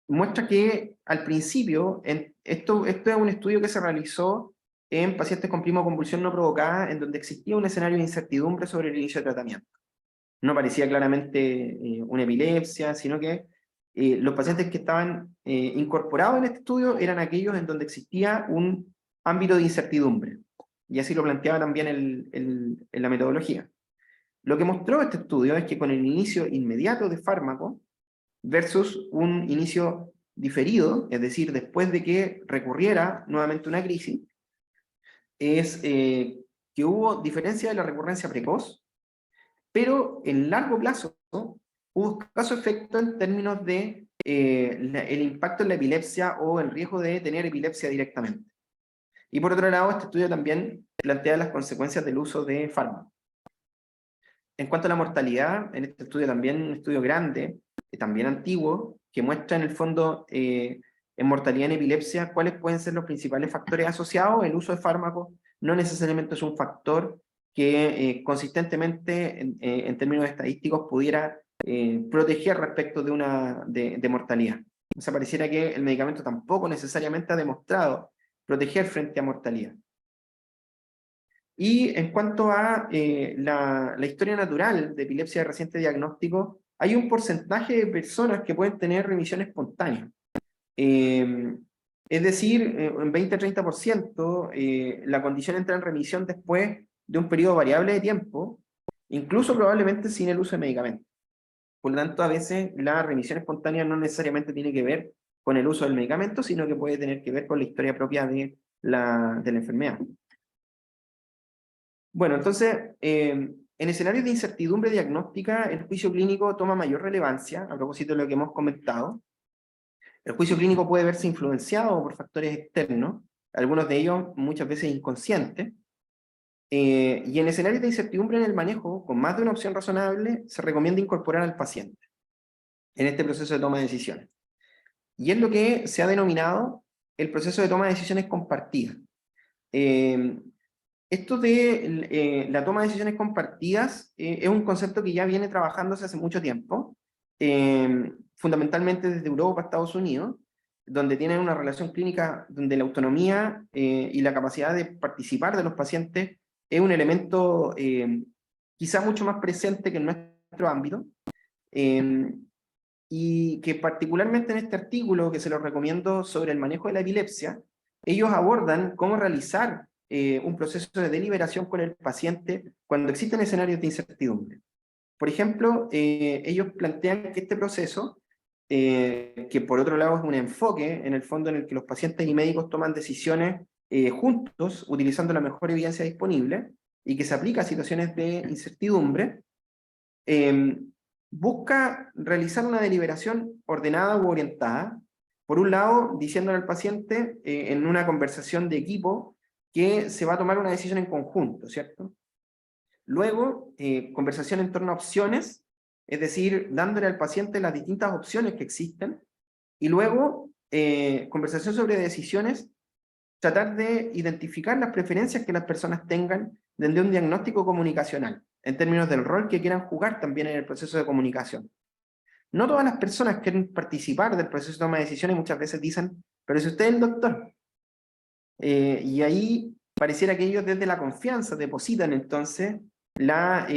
muestra que al principio, esto es un estudio que se realizó en pacientes con primoconvulsión no provocada, en donde existía un escenario de incertidumbre sobre el inicio de tratamiento. No parecía claramente una epilepsia, sino que los pacientes que estaban incorporados en este estudio eran aquellos en donde existía un ámbito de incertidumbre. Y así lo planteaba también en la metodología. Lo que mostró este estudio es que con el inicio inmediato de fármaco versus un inicio diferido, es decir, después de que recurriera nuevamente una crisis, es que hubo diferencia de la recurrencia precoz, pero en largo plazo hubo escaso efecto en términos de el impacto en la epilepsia o el riesgo de tener epilepsia directamente. Y por otro lado, este estudio también plantea las consecuencias del uso de fármacos. En cuanto a la mortalidad, en este estudio también, un estudio grande, también antiguo, que muestra en el fondo en mortalidad en epilepsia cuáles pueden ser los principales factores asociados. El uso de fármacos no necesariamente es un factor que consistentemente en términos estadísticos pudiera proteger respecto de mortalidad. O sea, pareciera que el medicamento tampoco necesariamente ha demostrado proteger frente a mortalidad. Y en cuanto a la historia natural de epilepsia de reciente diagnóstico, hay un porcentaje de personas que pueden tener remisión espontánea. Es decir, en 20-30% la condición entra en remisión después de un periodo variable de tiempo, incluso probablemente sin el uso de medicamentos. Por lo tanto, a veces la remisión espontánea no necesariamente tiene que ver con el uso del medicamento, sino que puede tener que ver con la historia propia de la enfermedad. Bueno, entonces, en escenarios de incertidumbre diagnóstica, el juicio clínico toma mayor relevancia, a propósito de lo que hemos comentado. El juicio clínico puede verse influenciado por factores externos, algunos de ellos muchas veces inconscientes, y en escenarios de incertidumbre en el manejo, con más de una opción razonable, se recomienda incorporar al paciente. en este proceso de toma de decisiones. Y es lo que se ha denominado el proceso de toma de decisiones compartida. Esto de la toma de decisiones compartidas es un concepto que ya viene trabajándose hace mucho tiempo, fundamentalmente desde Europa a Estados Unidos, donde tienen una relación clínica donde la autonomía y la capacidad de participar de los pacientes es un elemento quizá mucho más presente que en nuestro ámbito, y que particularmente en este artículo que se los recomiendo sobre el manejo de la epilepsia, ellos abordan cómo realizar un proceso de deliberación con el paciente cuando existen escenarios de incertidumbre. Por ejemplo, ellos plantean que este proceso, que por otro lado es un enfoque en el fondo en el que los pacientes y médicos toman decisiones juntos, utilizando la mejor evidencia disponible, y que se aplica a situaciones de incertidumbre, busca realizar una deliberación ordenada u orientada, por un lado, diciéndole al paciente en una conversación de equipo que se va a tomar una decisión en conjunto, ¿cierto? Luego, conversación en torno a opciones, es decir, dándole al paciente las distintas opciones que existen, y luego, conversación sobre decisiones, tratar de identificar las preferencias que las personas tengan desde un diagnóstico comunicacional, en términos del rol que quieran jugar también en el proceso de comunicación. No todas las personas quieren participar del proceso de toma de decisiones, muchas veces dicen, pero si usted es el doctor. Y ahí pareciera que ellos desde la confianza depositan entonces la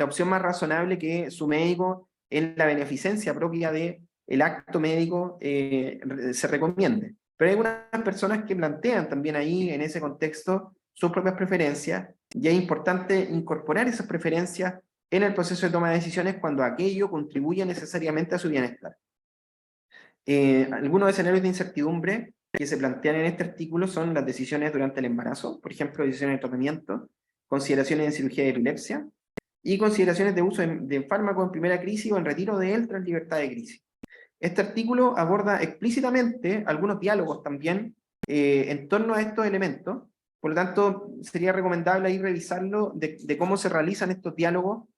opción más razonable que su médico en la beneficencia propia del acto médico se recomiende. Pero hay algunas personas que plantean también ahí en ese contexto sus propias preferencias, y es importante incorporar esas preferencias en el proceso de toma de decisiones cuando aquello contribuye necesariamente a su bienestar. Algunos escenarios de incertidumbre que se plantean en este artículo son las decisiones durante el embarazo, por ejemplo, decisiones de tratamiento, consideraciones en cirugía de epilepsia, y consideraciones de uso de fármaco en primera crisis o en retiro de él tras libertad de crisis. Este artículo aborda explícitamente algunos diálogos también en torno a estos elementos, por lo tanto sería recomendable ahí revisarlo de cómo se realizan estos diálogos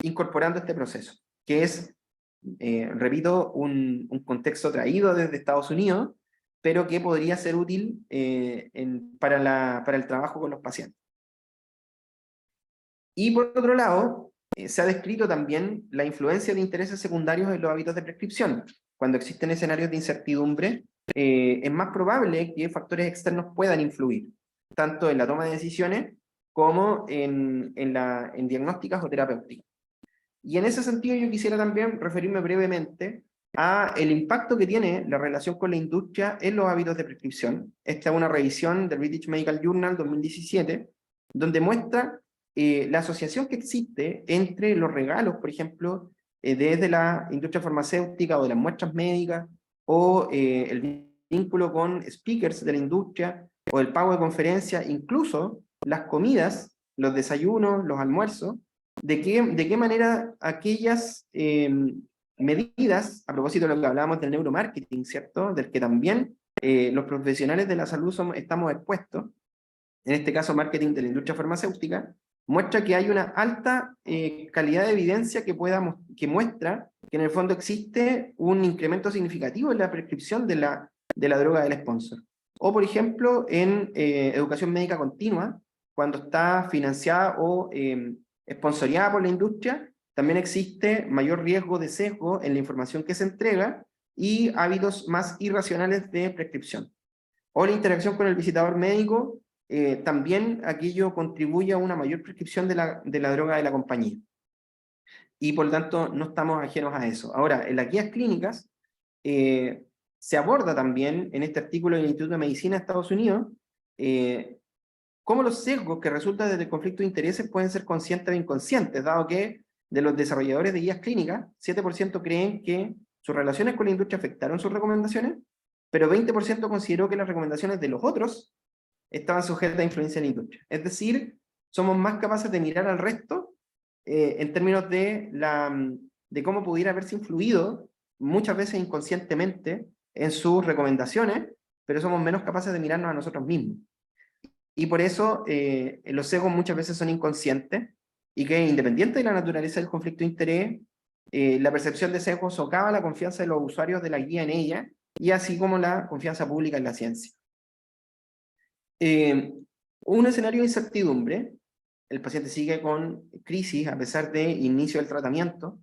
incorporando este proceso, que es, repito, un contexto traído desde Estados Unidos, pero que podría ser útil para el trabajo con los pacientes. Y por otro lado, se ha descrito también la influencia de intereses secundarios en los hábitos de prescripción. Cuando existen escenarios de incertidumbre, es más probable que factores externos puedan influir, tanto en la toma de decisiones como en diagnósticas o terapéuticas. Y en ese sentido yo quisiera también referirme brevemente a el impacto que tiene la relación con la industria en los hábitos de prescripción. Esta es una revisión del British Medical Journal 2017, donde muestra la asociación que existe entre los regalos, por ejemplo, desde la industria farmacéutica o de las muestras médicas, o el vínculo con speakers de la industria, o el pago de conferencias, incluso las comidas, los desayunos, los almuerzos, de qué manera aquellas medidas, a propósito de lo que hablábamos del neuromarketing, ¿cierto? Del que también los profesionales de la salud estamos expuestos, en este caso marketing de la industria farmacéutica, muestra que hay una alta calidad de evidencia que muestra que en el fondo existe un incremento significativo en la prescripción de la droga del sponsor. O por ejemplo, en educación médica continua, cuando está financiada o sponsoreada por la industria, también existe mayor riesgo de sesgo en la información que se entrega y hábitos más irracionales de prescripción. O la interacción con el visitador médico, también aquello contribuye a una mayor prescripción de la droga de la compañía. Y por lo tanto no estamos ajenos a eso. Ahora, en las guías clínicas se aborda también en este artículo del Instituto de Medicina de Estados Unidos cómo los sesgos que resultan del conflicto de intereses pueden ser conscientes o inconscientes, dado que de los desarrolladores de guías clínicas, 7% creen que sus relaciones con la industria afectaron sus recomendaciones, pero 20% consideró que las recomendaciones de los otros estaban sujetas a influencia de la industria. Es decir, somos más capaces de mirar al resto en términos de cómo pudiera haberse influido, muchas veces inconscientemente, en sus recomendaciones, pero somos menos capaces de mirarnos a nosotros mismos. Y por eso los sesgos muchas veces son inconscientes, y que independiente de la naturaleza del conflicto de interés, la percepción de sesgo socava la confianza de los usuarios de la guía en ella, y así como la confianza pública en la ciencia. Un escenario de incertidumbre, el paciente sigue con crisis a pesar de inicio del tratamiento,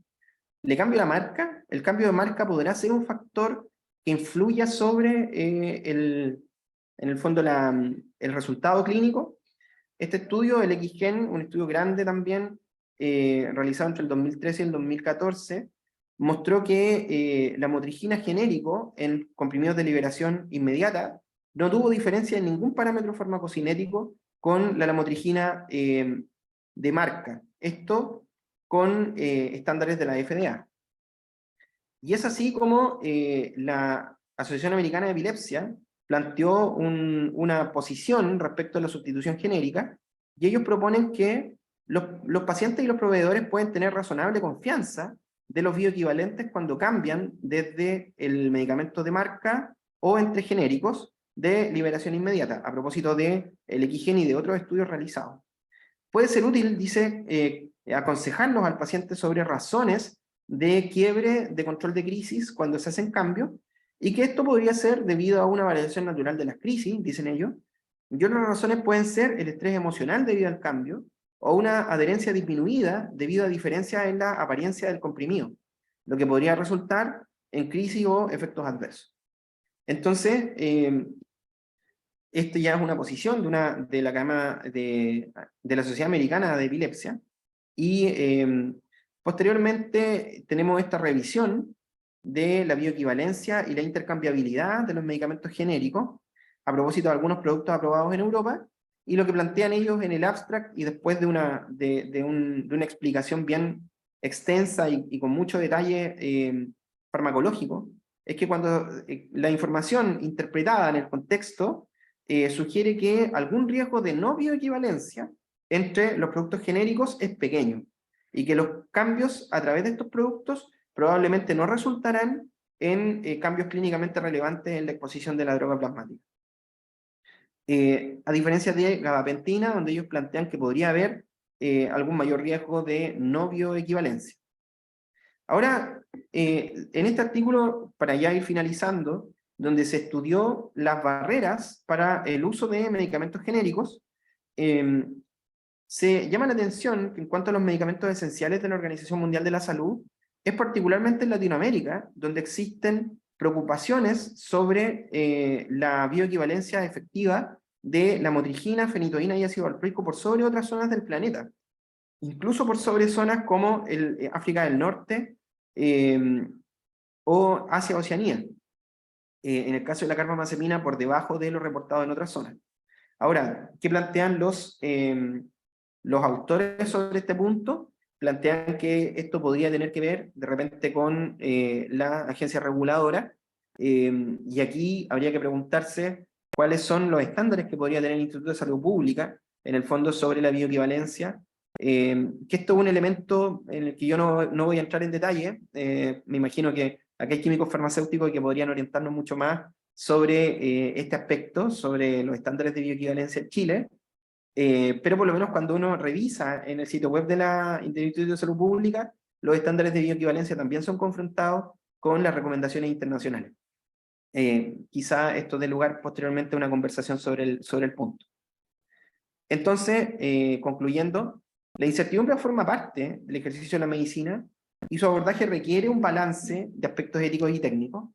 le cambio la marca, el cambio de marca podrá ser un factor que influya sobre en el fondo el resultado clínico. Este estudio, el XGen, un estudio grande también, realizado entre el 2013 y el 2014, mostró que la motrigina genérico en comprimidos de liberación inmediata no tuvo diferencia en ningún parámetro farmacocinético con la lamotrigina de marca. Esto con estándares de la FDA. Y es así como la Asociación Americana de Epilepsia planteó una posición respecto a la sustitución genérica, y ellos proponen que los pacientes y los proveedores pueden tener razonable confianza de los bioequivalentes cuando cambian desde el medicamento de marca o entre genéricos de liberación inmediata, a propósito del XGen y de otros estudios realizados. Puede ser útil, dice, aconsejarlos al paciente sobre razones de quiebre de control de crisis cuando se hacen cambios, y que esto podría ser debido a una variación natural de las crisis, dicen ellos, y otras razones pueden ser el estrés emocional debido al cambio, o una adherencia disminuida debido a diferencias en la apariencia del comprimido, lo que podría resultar en crisis o efectos adversos. Entonces, esto ya es una posición de la Cámara de la Sociedad Americana de Epilepsia, y posteriormente tenemos esta revisión de la bioequivalencia y la intercambiabilidad de los medicamentos genéricos a propósito de algunos productos aprobados en Europa, y lo que plantean ellos en el abstract, y después de una explicación bien extensa y con mucho detalle farmacológico, es que cuando la información interpretada en el contexto sugiere que algún riesgo de no bioequivalencia entre los productos genéricos es pequeño, y que los cambios a través de estos productos probablemente no resultarán en cambios clínicamente relevantes en la exposición de la droga plasmática. A diferencia de gabapentina, donde ellos plantean que podría haber algún mayor riesgo de no bioequivalencia. Ahora, en este artículo, para ya ir finalizando, donde se estudió las barreras para el uso de medicamentos genéricos, se llama la atención que en cuanto a los medicamentos esenciales de la Organización Mundial de la Salud, es particularmente en Latinoamérica, donde existen preocupaciones sobre la bioequivalencia efectiva de la motrigina, fenitoína y ácido valproico por sobre otras zonas del planeta, incluso por sobre zonas como África del Norte o Asia-Oceanía. En el caso de la carbamazepina, por debajo de lo reportado en otras zonas. Ahora, ¿qué plantean los autores sobre este punto? Plantean que esto podría tener que ver de repente con la agencia reguladora, y aquí habría que preguntarse cuáles son los estándares que podría tener el Instituto de Salud Pública, en el fondo, sobre la bioequivalencia, que esto es un elemento en el que yo no voy a entrar en detalle. Me imagino que aquí hay químicos farmacéuticos que podrían orientarnos mucho más sobre este aspecto, sobre los estándares de bioequivalencia en Chile, pero por lo menos cuando uno revisa en el sitio web del Instituto de Salud Pública, los estándares de bioequivalencia también son confrontados con las recomendaciones internacionales. Quizá esto dé lugar posteriormente a una conversación sobre el punto. Entonces, concluyendo, la incertidumbre forma parte del ejercicio de la medicina, y su abordaje requiere un balance de aspectos éticos y técnicos.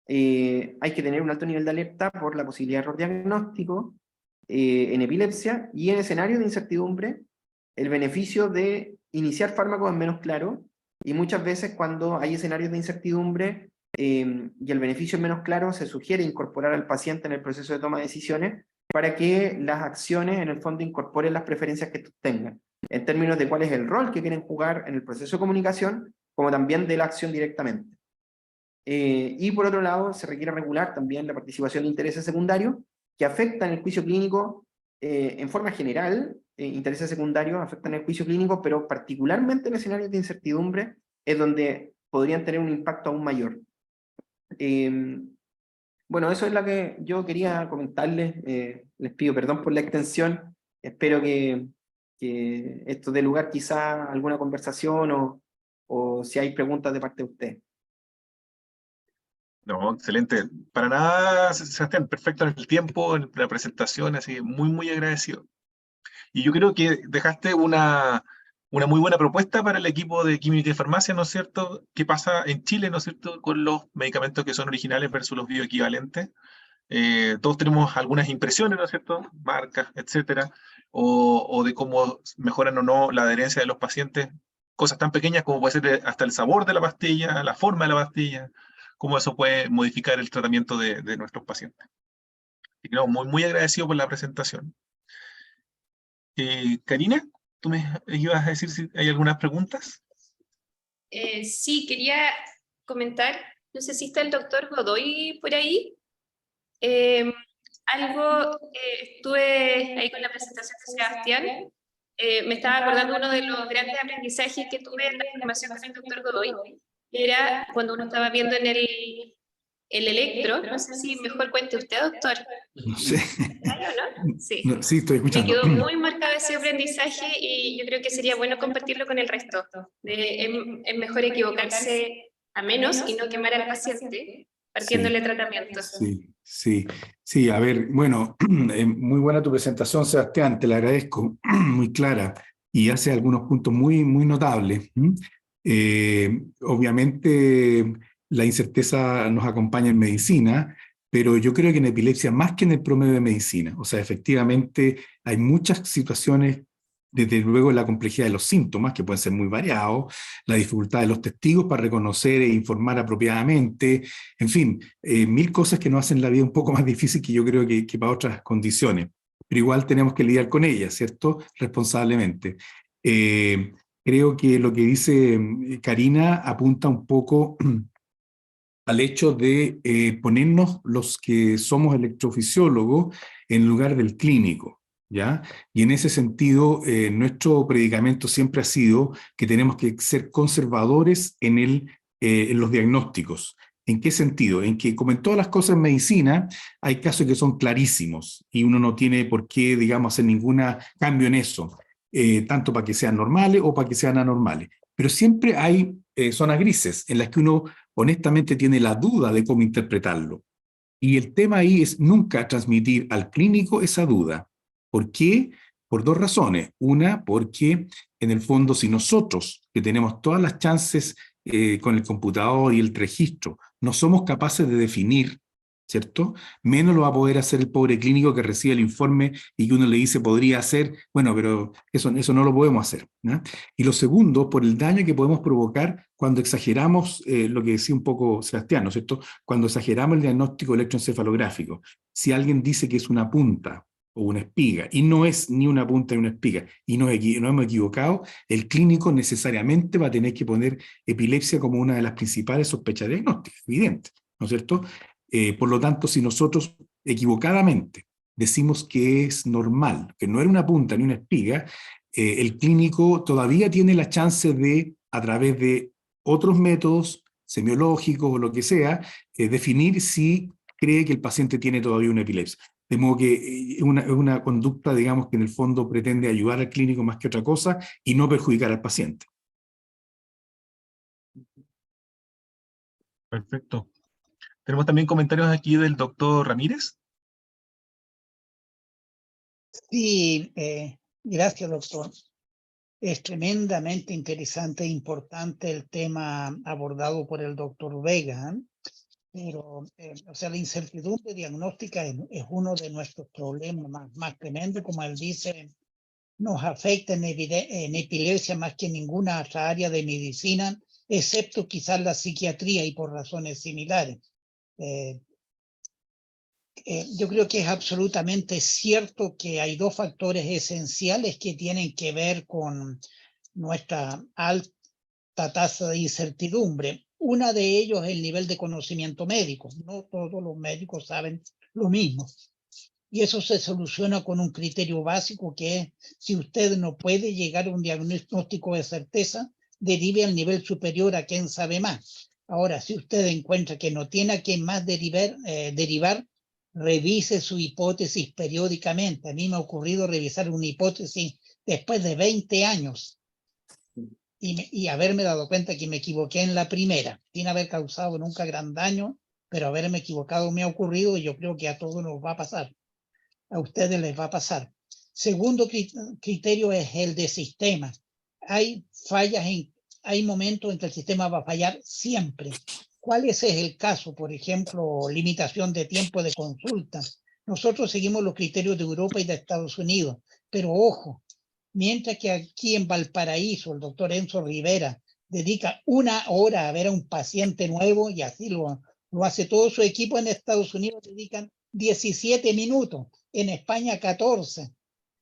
Hay que tener un alto nivel de alerta por la posibilidad de error diagnóstico en epilepsia, y en escenarios de incertidumbre el beneficio de iniciar fármacos es menos claro, y muchas veces cuando hay escenarios de incertidumbre y el beneficio es menos claro, se sugiere incorporar al paciente en el proceso de toma de decisiones para que las acciones en el fondo incorporen las preferencias que tengan, en términos de cuál es el rol que quieren jugar en el proceso de comunicación, como también de la acción directamente. Y por otro lado, se requiere regular también la participación de intereses secundarios que afectan el juicio clínico en forma general. Intereses secundarios afectan el juicio clínico, pero particularmente en escenarios de incertidumbre es donde podrían tener un impacto aún mayor. Bueno, eso es lo que yo quería comentarles. Les pido perdón por la extensión. Espero que esto dé lugar quizá a alguna conversación o si hay preguntas de parte de usted. No, excelente. Para nada, Sebastián, perfecto en el tiempo, en la presentación, así, muy, muy agradecido. Y yo creo que dejaste una muy buena propuesta para el equipo de química y farmacia, ¿no es cierto? ¿Qué pasa en Chile, ¿no es cierto?, con los medicamentos que son originales versus los bioequivalentes. Todos tenemos algunas impresiones, ¿no es cierto?, marcas, etcétera, o de cómo mejoran o no la adherencia de los pacientes, cosas tan pequeñas como puede ser hasta el sabor de la pastilla, la forma de la pastilla, cómo eso puede modificar el tratamiento de nuestros pacientes. Y no, muy, muy agradecido por la presentación. Karina, ¿tú me ibas a decir si hay algunas preguntas? Sí, quería comentar, no sé si está el doctor Godoy por ahí. Estuve ahí con la presentación de Sebastián. Me estaba acordando uno de los grandes aprendizajes que tuve en la formación con el doctor Godoy, que era cuando uno estaba viendo en el electro, no sé si mejor cuente usted, doctor. No sé. ¿No? Sí. No, sí, estoy Me escuchando. quedó muy marcado ese aprendizaje y yo creo que sería bueno compartirlo con el resto. Es mejor equivocarse a menos y no quemar al paciente partiéndole tratamiento. Sí, a ver, bueno, muy buena tu presentación, Sebastián, te la agradezco, muy clara, y hace algunos puntos muy, muy notables. Obviamente la incerteza nos acompaña en medicina, pero yo creo que en epilepsia más que en el promedio de medicina. O sea, efectivamente hay muchas situaciones, desde luego la complejidad de los síntomas, que pueden ser muy variados, la dificultad de los testigos para reconocer e informar apropiadamente, en fin, mil cosas que nos hacen la vida un poco más difícil que yo creo que para otras condiciones. Pero igual tenemos que lidiar con ellas, ¿cierto? Responsablemente. Creo que lo que dice Karina apunta un poco al hecho de ponernos los que somos electrofisiólogos en lugar del clínico, ¿ya? Y en ese sentido, nuestro predicamento siempre ha sido que tenemos que ser conservadores en los diagnósticos. ¿En qué sentido? En que, como en todas las cosas en medicina, hay casos que son clarísimos y uno no tiene por qué, digamos, hacer ningún cambio en eso, tanto para que sean normales o para que sean anormales. Pero siempre hay zonas grises en las que uno honestamente tiene la duda de cómo interpretarlo. Y el tema ahí es nunca transmitir al clínico esa duda. ¿Por qué? Por dos razones. Una, porque en el fondo si nosotros, que tenemos todas las chances con el computador y el registro, no somos capaces de definir, ¿cierto? Menos lo va a poder hacer el pobre clínico que recibe el informe y que uno le dice podría hacer, bueno, pero eso no lo podemos hacer, ¿no? Y lo segundo, por el daño que podemos provocar cuando exageramos lo que decía un poco Sebastián, ¿no es cierto? Cuando exageramos el diagnóstico electroencefalográfico. Si alguien dice que es una punta o una espiga, y no es ni una punta ni una espiga, y no hemos equivocado, el clínico necesariamente va a tener que poner epilepsia como una de las principales sospechas diagnósticas, evidente, ¿no es cierto? Por lo tanto, si nosotros equivocadamente decimos que es normal, que no era una punta ni una espiga, el clínico todavía tiene la chance de, a través de otros métodos semiológicos o lo que sea, definir si cree que el paciente tiene todavía una epilepsia. De modo que es una conducta, digamos, que en el fondo pretende ayudar al clínico más que otra cosa y no perjudicar al paciente. Perfecto. Tenemos también comentarios aquí del doctor Ramírez. Sí, gracias, doctor. Es tremendamente interesante e importante el tema abordado por el doctor Vega, pero, o sea, la incertidumbre diagnóstica es uno de nuestros problemas más tremendos, como él dice, nos afecta en epilepsia más que en ninguna otra área de medicina, excepto quizás la psiquiatría y por razones similares. Yo creo que es absolutamente cierto que hay dos factores esenciales que tienen que ver con nuestra alta tasa de incertidumbre. Una de ellos es el nivel de conocimiento médico. No todos los médicos saben lo mismo. Y eso se soluciona con un criterio básico que es, si usted no puede llegar a un diagnóstico de certeza, derive al nivel superior a quien sabe más. Ahora, si usted encuentra que no tiene a quien más derivar, revise su hipótesis periódicamente. A mí me ha ocurrido revisar una hipótesis después de 20 años. y haberme dado cuenta que me equivoqué en la primera, sin haber causado nunca gran daño, pero haberme equivocado me ha ocurrido y yo creo que a todos nos va a pasar. A ustedes les va a pasar. Segundo criterio es el de sistema. Hay fallas, hay momentos en que el sistema va a fallar siempre. ¿Cuál es el caso? Por ejemplo, limitación de tiempo de consulta. Nosotros seguimos los criterios de Europa y de Estados Unidos, pero ojo, mientras que aquí en Valparaíso el doctor Enzo Rivera dedica 1 hora a ver a un paciente nuevo y así lo hace todo su equipo, en Estados Unidos dedican 17 minutos, en España 14,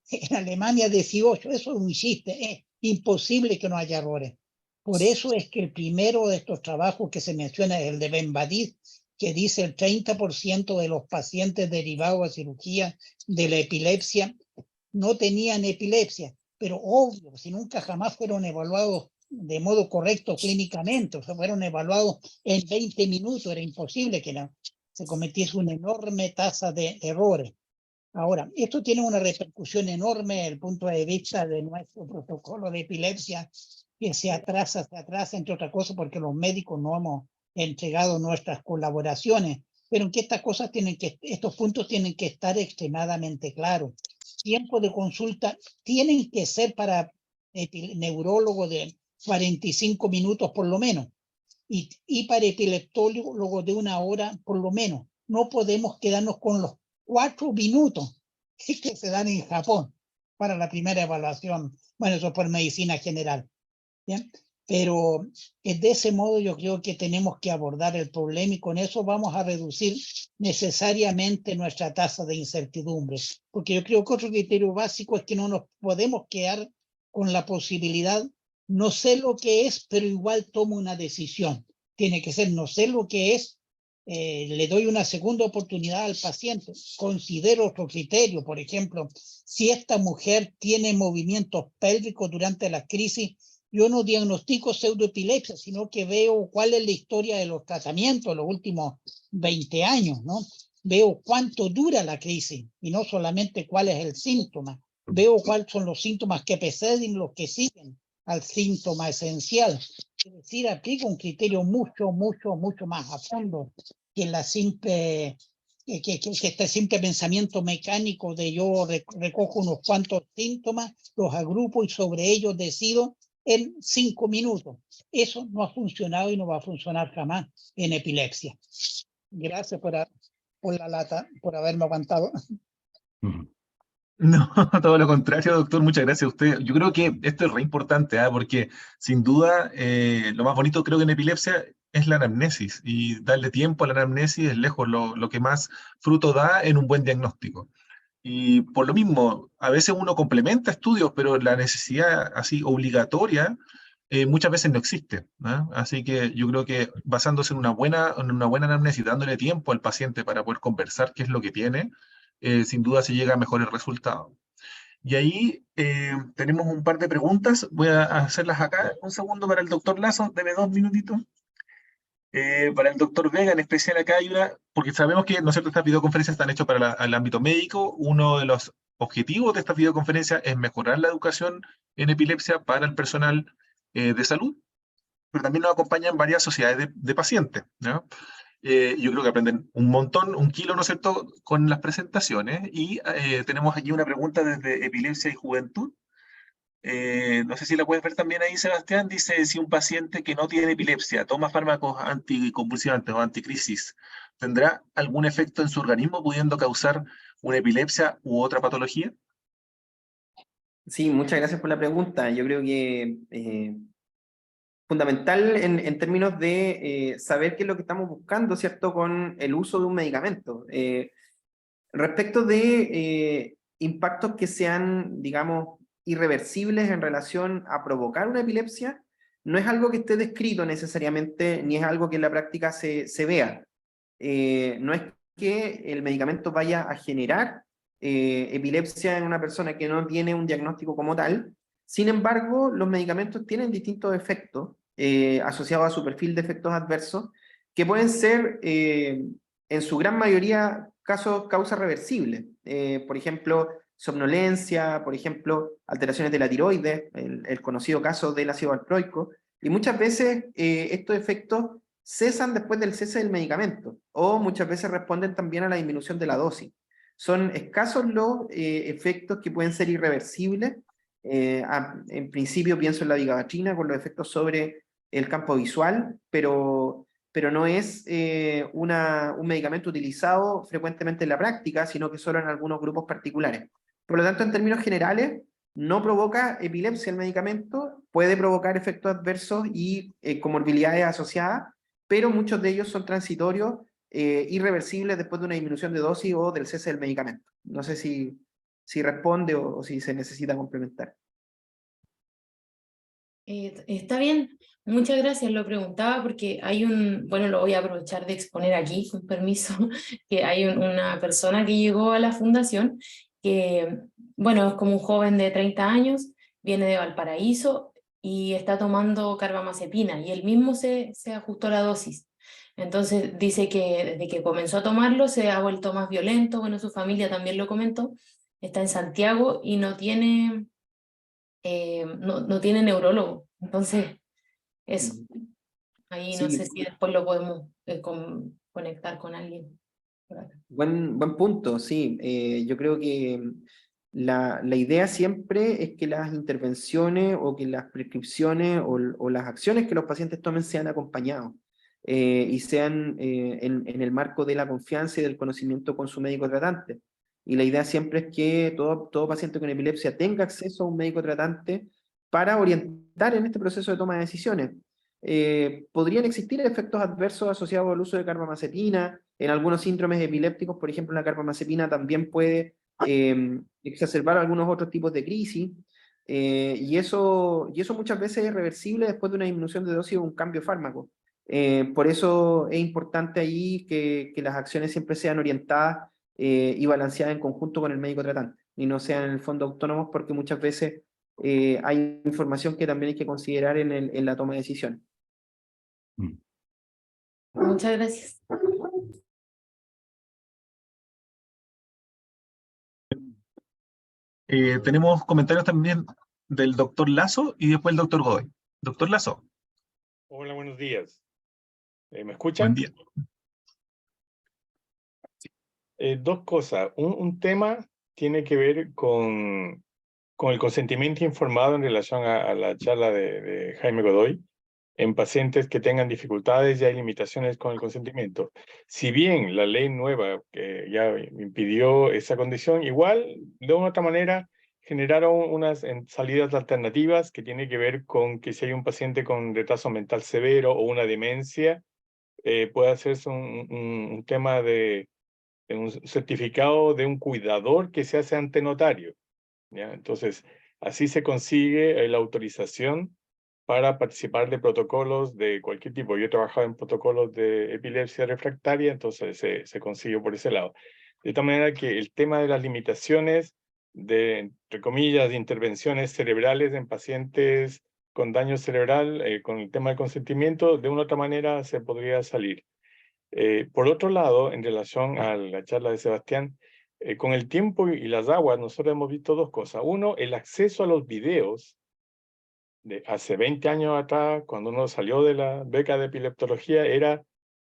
en Alemania 18, eso es un chiste, es imposible que no haya errores. Por eso es que el primero de estos trabajos que se menciona es el de Ben-Badid, que dice el 30% de los pacientes derivados de cirugía de la epilepsia no tenían epilepsia, pero obvio, si nunca jamás fueron evaluados de modo correcto clínicamente, o sea, fueron evaluados en 20 minutos, era imposible que se cometiese una enorme tasa de errores. Ahora, esto tiene una repercusión enorme desde el punto de vista de nuestro protocolo de epilepsia, que se atrasa, entre otras cosas, porque los médicos no hemos entregado nuestras colaboraciones, pero que estos puntos tienen que estar extremadamente claros. Tiempo de consulta tienen que ser para neurólogo de 45 minutos por lo menos, y para epileptólogo de 1 hora por lo menos. No podemos quedarnos con los 4 minutos que se dan en Japón para la primera evaluación. Bueno, eso por medicina general. ¿Bien? Pero de ese modo yo creo que tenemos que abordar el problema y con eso vamos a reducir necesariamente nuestra tasa de incertidumbre. Porque yo creo que otro criterio básico es que no nos podemos quedar con la posibilidad, no sé lo que es, pero igual tomo una decisión. Tiene que ser, no sé lo que es, le doy una segunda oportunidad al paciente, considero otro criterio, por ejemplo, si esta mujer tiene movimientos pélvicos durante la crisis, yo no diagnostico pseudoepilepsia, sino que veo cuál es la historia de los tratamientos de los últimos 20 años, ¿no? Veo cuánto dura la crisis y no solamente cuál es el síntoma. Veo cuáles son los síntomas que preceden, los que siguen al síntoma esencial. Es decir, aplico un criterio mucho más a fondo que la simple que este simple pensamiento mecánico de yo recojo unos cuantos síntomas, los agrupo y sobre ellos decido en 5 minutos. Eso no ha funcionado y no va a funcionar jamás en epilepsia. Gracias por la lata, por haberme aguantado. No, todo lo contrario, doctor, muchas gracias a usted. Yo creo que esto es re importante, porque sin duda lo más bonito creo que en epilepsia es la anamnesis, y darle tiempo a la anamnesis es lejos lo que más fruto da en un buen diagnóstico. Y por lo mismo, a veces uno complementa estudios, pero la necesidad así obligatoria muchas veces no existe, ¿no? Así que yo creo que basándose en una buena anamnesis, dándole tiempo al paciente para poder conversar qué es lo que tiene, sin duda se llega a mejores resultados. Y ahí tenemos un par de preguntas, voy a hacerlas acá. Un segundo para el doctor Lazo, deme 2 minutitos. Para el doctor Vega en especial acá hay una, porque sabemos que, ¿no es cierto?, estas videoconferencias están hechas para el ámbito médico. Uno de los objetivos de estas videoconferencias es mejorar la educación en epilepsia para el personal de salud, pero también nos acompañan varias sociedades de pacientes, ¿no? Yo creo que aprenden un montón, 1 kilo, ¿no es cierto?, con las presentaciones. Y tenemos aquí una pregunta desde Epilepsia y Juventud. No sé si la puedes ver también ahí, Sebastián. Dice, si un paciente que no tiene epilepsia toma fármacos anticonvulsivantes o anticrisis, ¿tendrá algún efecto en su organismo pudiendo causar una epilepsia u otra patología? Sí, muchas gracias por la pregunta. Yo creo que fundamental en términos de saber qué es lo que estamos buscando, ¿cierto?, con el uso de un medicamento. Respecto de impactos que sean, digamos, irreversibles en relación a provocar una epilepsia, no es algo que esté descrito necesariamente, ni es algo que en la práctica se vea. No es que el medicamento vaya a generar epilepsia en una persona que no tiene un diagnóstico como tal. Sin embargo, los medicamentos tienen distintos efectos asociados a su perfil de efectos adversos, que pueden ser, en su gran mayoría, causas reversibles. Por ejemplo, somnolencia, por ejemplo, alteraciones de la tiroides, el conocido caso del ácido valproico, y muchas veces estos efectos cesan después del cese del medicamento, o muchas veces responden también a la disminución de la dosis. Son escasos los efectos que pueden ser irreversibles. En principio pienso en la vigabatrina con los efectos sobre el campo visual, pero no es un medicamento utilizado frecuentemente en la práctica, sino que solo en algunos grupos particulares. Por lo tanto, en términos generales, no provoca epilepsia el medicamento, puede provocar efectos adversos y comorbilidades asociadas, pero muchos de ellos son transitorios, irreversibles después de una disminución de dosis o del cese del medicamento. No sé si responde o si se necesita complementar. Está bien, muchas gracias. Lo preguntaba porque hay bueno, lo voy a aprovechar de exponer aquí, con permiso, que hay una persona que llegó a la fundación que, bueno, es como un joven de 30 años, viene de Valparaíso y está tomando carbamazepina y él mismo se ajustó la dosis. Entonces dice que desde que comenzó a tomarlo se ha vuelto más violento, bueno, su familia también lo comentó, está en Santiago y no tiene neurólogo. Entonces, eso. Ahí no Sí, sé si después lo podemos conectar con alguien. buen punto, sí. Yo creo que la idea siempre es que las intervenciones o que las prescripciones o las acciones que los pacientes tomen sean acompañados y sean en el marco de la confianza y del conocimiento con su médico tratante. Y la idea siempre es que todo paciente con epilepsia tenga acceso a un médico tratante para orientar en este proceso de toma de decisiones. Podrían existir efectos adversos asociados al uso de carbamazepina. En algunos síndromes epilépticos, por ejemplo, la carbamazepina también puede exacerbar algunos otros tipos de crisis, y eso muchas veces es reversible después de una disminución de dosis o un cambio de fármaco. Por eso es importante ahí que las acciones siempre sean orientadas y balanceadas en conjunto con el médico tratante, y no sean en el fondo autónomos, porque muchas veces hay información que también hay que considerar en la toma de decisiones. Muchas gracias. Tenemos comentarios también del doctor Lazo y después el doctor Godoy. Doctor Lazo. Hola, buenos días. ¿Me Buen escuchan? día. Dos cosas. Un tema tiene que ver con el consentimiento informado en relación a la charla de Jaime Godoy en pacientes que tengan dificultades y hay limitaciones con el consentimiento. Si bien la ley nueva que ya impidió esa condición, igual de una u otra manera generaron unas salidas alternativas que tienen que ver con que si hay un paciente con retraso mental severo o una demencia, puede hacerse un tema de un certificado de un cuidador que se hace ante notario, ¿ya? Entonces, así se consigue la autorización para participar de protocolos de cualquier tipo. Yo he trabajado en protocolos de epilepsia refractaria, entonces se consiguió por ese lado. De tal manera que el tema de las limitaciones de, entre comillas, de intervenciones cerebrales en pacientes con daño cerebral, con el tema del consentimiento, de una u otra manera se podría salir. Por otro lado, en relación a la charla de Sebastián, con el tiempo y las aguas, nosotros hemos visto dos cosas. Uno, el acceso a los videos de hace 20 años atrás, cuando uno salió de la beca de epileptología, era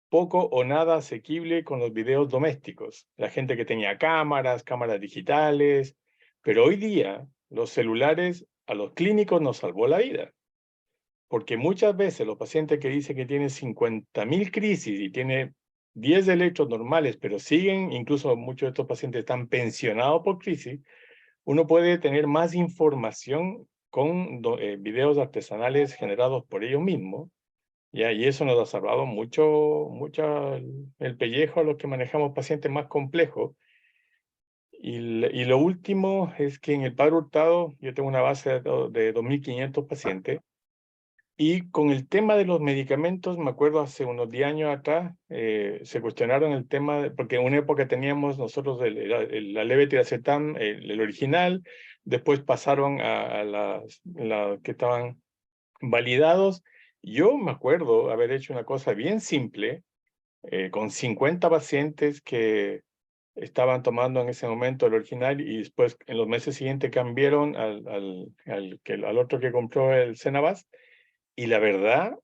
poco o nada asequible con los videos domésticos. La gente que tenía cámaras digitales, pero hoy día los celulares a los clínicos nos salvó la vida. Porque muchas veces los pacientes que dicen que tienen 50.000 crisis y tienen 10 electros normales, pero siguen, incluso muchos de estos pacientes están pensionados por crisis, uno puede tener más información con videos artesanales generados por ellos mismos, ¿ya? Y eso nos ha salvado mucho el pellejo a los que manejamos pacientes más complejos. Y lo último es que en el Padre Hurtado yo tengo una base de 2.500 pacientes, y con el tema de los medicamentos, me acuerdo hace unos 10 años atrás, se cuestionaron el tema, porque en una época teníamos nosotros la levetiracetam, el original, después pasaron a las que estaban validados. Yo me acuerdo haber hecho una cosa bien simple, con 50 pacientes que estaban tomando en ese momento el original y después en los meses siguientes cambiaron al otro que compró el Cenabast. Y la verdad,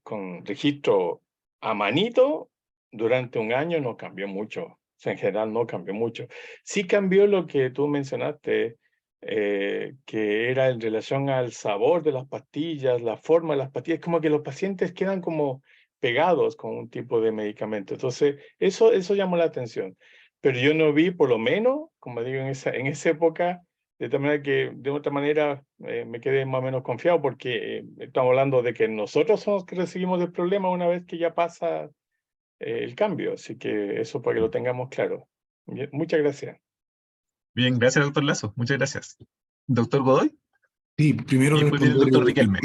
con registro a manito, durante un año no cambió mucho. O sea, en general no cambió mucho. Sí cambió lo que tú mencionaste, que era en relación al sabor de las pastillas, la forma de las pastillas, como que los pacientes quedan como pegados con un tipo de medicamento. Entonces, eso llamó la atención. Pero yo no vi, por lo menos, como digo, en esa época, de tal manera que de otra manera me quedé más o menos confiado porque estamos hablando de que nosotros somos los que recibimos el problema una vez que ya pasa el cambio. Así que eso para que lo tengamos claro. Bien, muchas gracias. Bien, gracias, doctor Lazo. Muchas gracias. Doctor Godoy, Sí, primero y después viene el doctor Riquelme.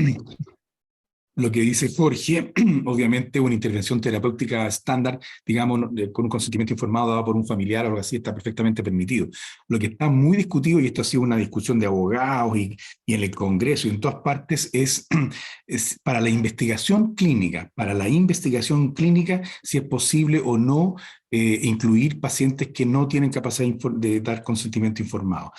lo que dice Jorge, obviamente una intervención terapéutica estándar, digamos, con un consentimiento informado dado por un familiar o algo así, está perfectamente permitido. Lo que está muy discutido, y esto ha sido una discusión de abogados y en el Congreso y en todas partes, es para la investigación clínica, si es posible o no incluir pacientes que no tienen capacidad de dar consentimiento informado.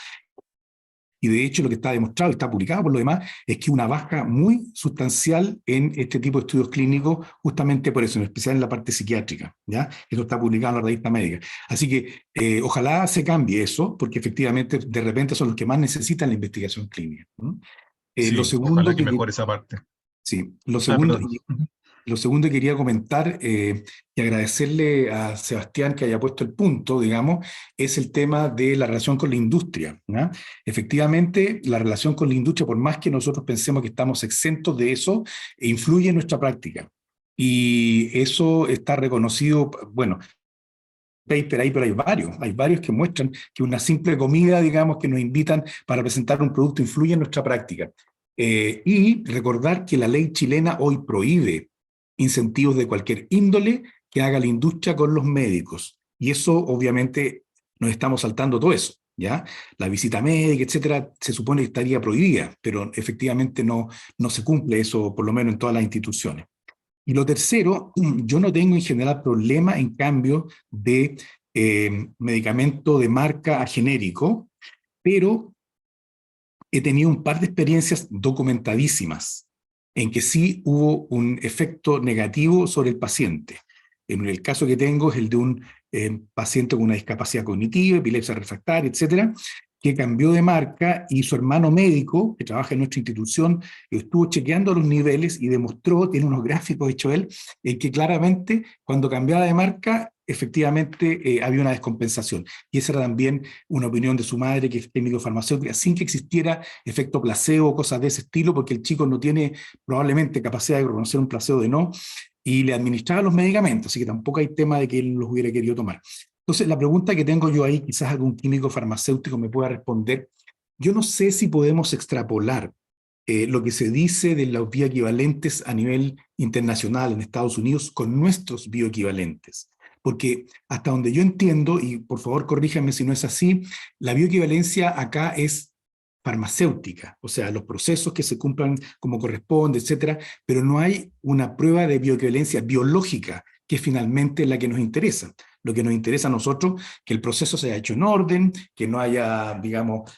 Y de hecho lo que está demostrado y está publicado por lo demás es que una baja muy sustancial en este tipo de estudios clínicos, justamente por eso, en especial en la parte psiquiátrica, ¿ya? Eso está publicado en la revista médica. Así que ojalá se cambie eso, porque efectivamente de repente son los que más necesitan la investigación clínica. Sí, Lo segundo ojalá que mejore esa parte. Sí, lo segundo, Perdón. lo segundo que quería comentar y agradecerle a Sebastián que haya puesto el punto, digamos, es el tema de la relación con la industria, ¿no? Efectivamente, la relación con la industria, por más que nosotros pensemos que estamos exentos de eso, influye en nuestra práctica. Y eso está reconocido, bueno, paper ahí, pero hay varios que muestran que una simple comida, digamos, que nos invitan para presentar un producto influye en nuestra práctica. Y recordar que la ley chilena hoy prohíbe incentivos de cualquier índole que haga la industria con los médicos. Y eso, obviamente, nos estamos saltando todo eso, ¿ya? La visita médica, etcétera, se supone que estaría prohibida, pero efectivamente no se cumple eso, por lo menos en todas las instituciones. Y lo tercero, yo no tengo en general problema, en cambio, de medicamento de marca a genérico, pero he tenido un par de experiencias documentadísimas en que sí hubo un efecto negativo sobre el paciente. En el caso que tengo es el de un paciente con una discapacidad cognitiva, epilepsia refractaria, etcétera, que cambió de marca y su hermano médico, que trabaja en nuestra institución, estuvo chequeando los niveles y demostró, tiene unos gráficos hechos él, en que claramente cuando cambiaba de marca, efectivamente había una descompensación. Y esa era también una opinión de su madre, que es técnico farmacéutica, sin que existiera efecto placebo o cosas de ese estilo, porque el chico no tiene probablemente capacidad de reconocer un placebo de no, y le administraba los medicamentos, así que tampoco hay tema de que él los hubiera querido tomar. Entonces, la pregunta que tengo yo ahí, quizás algún químico farmacéutico me pueda responder, yo no sé si podemos extrapolar lo que se dice de los bioequivalentes a nivel internacional en Estados Unidos con nuestros bioequivalentes. Porque hasta donde yo entiendo, y por favor corríjanme si no es así, la bioequivalencia acá es farmacéutica, o sea, los procesos que se cumplan como corresponde, etcétera, pero no hay una prueba de bioequivalencia biológica, que es finalmente la que nos interesa. Lo que nos interesa a nosotros, que el proceso se haya hecho en orden, que no haya, digamos,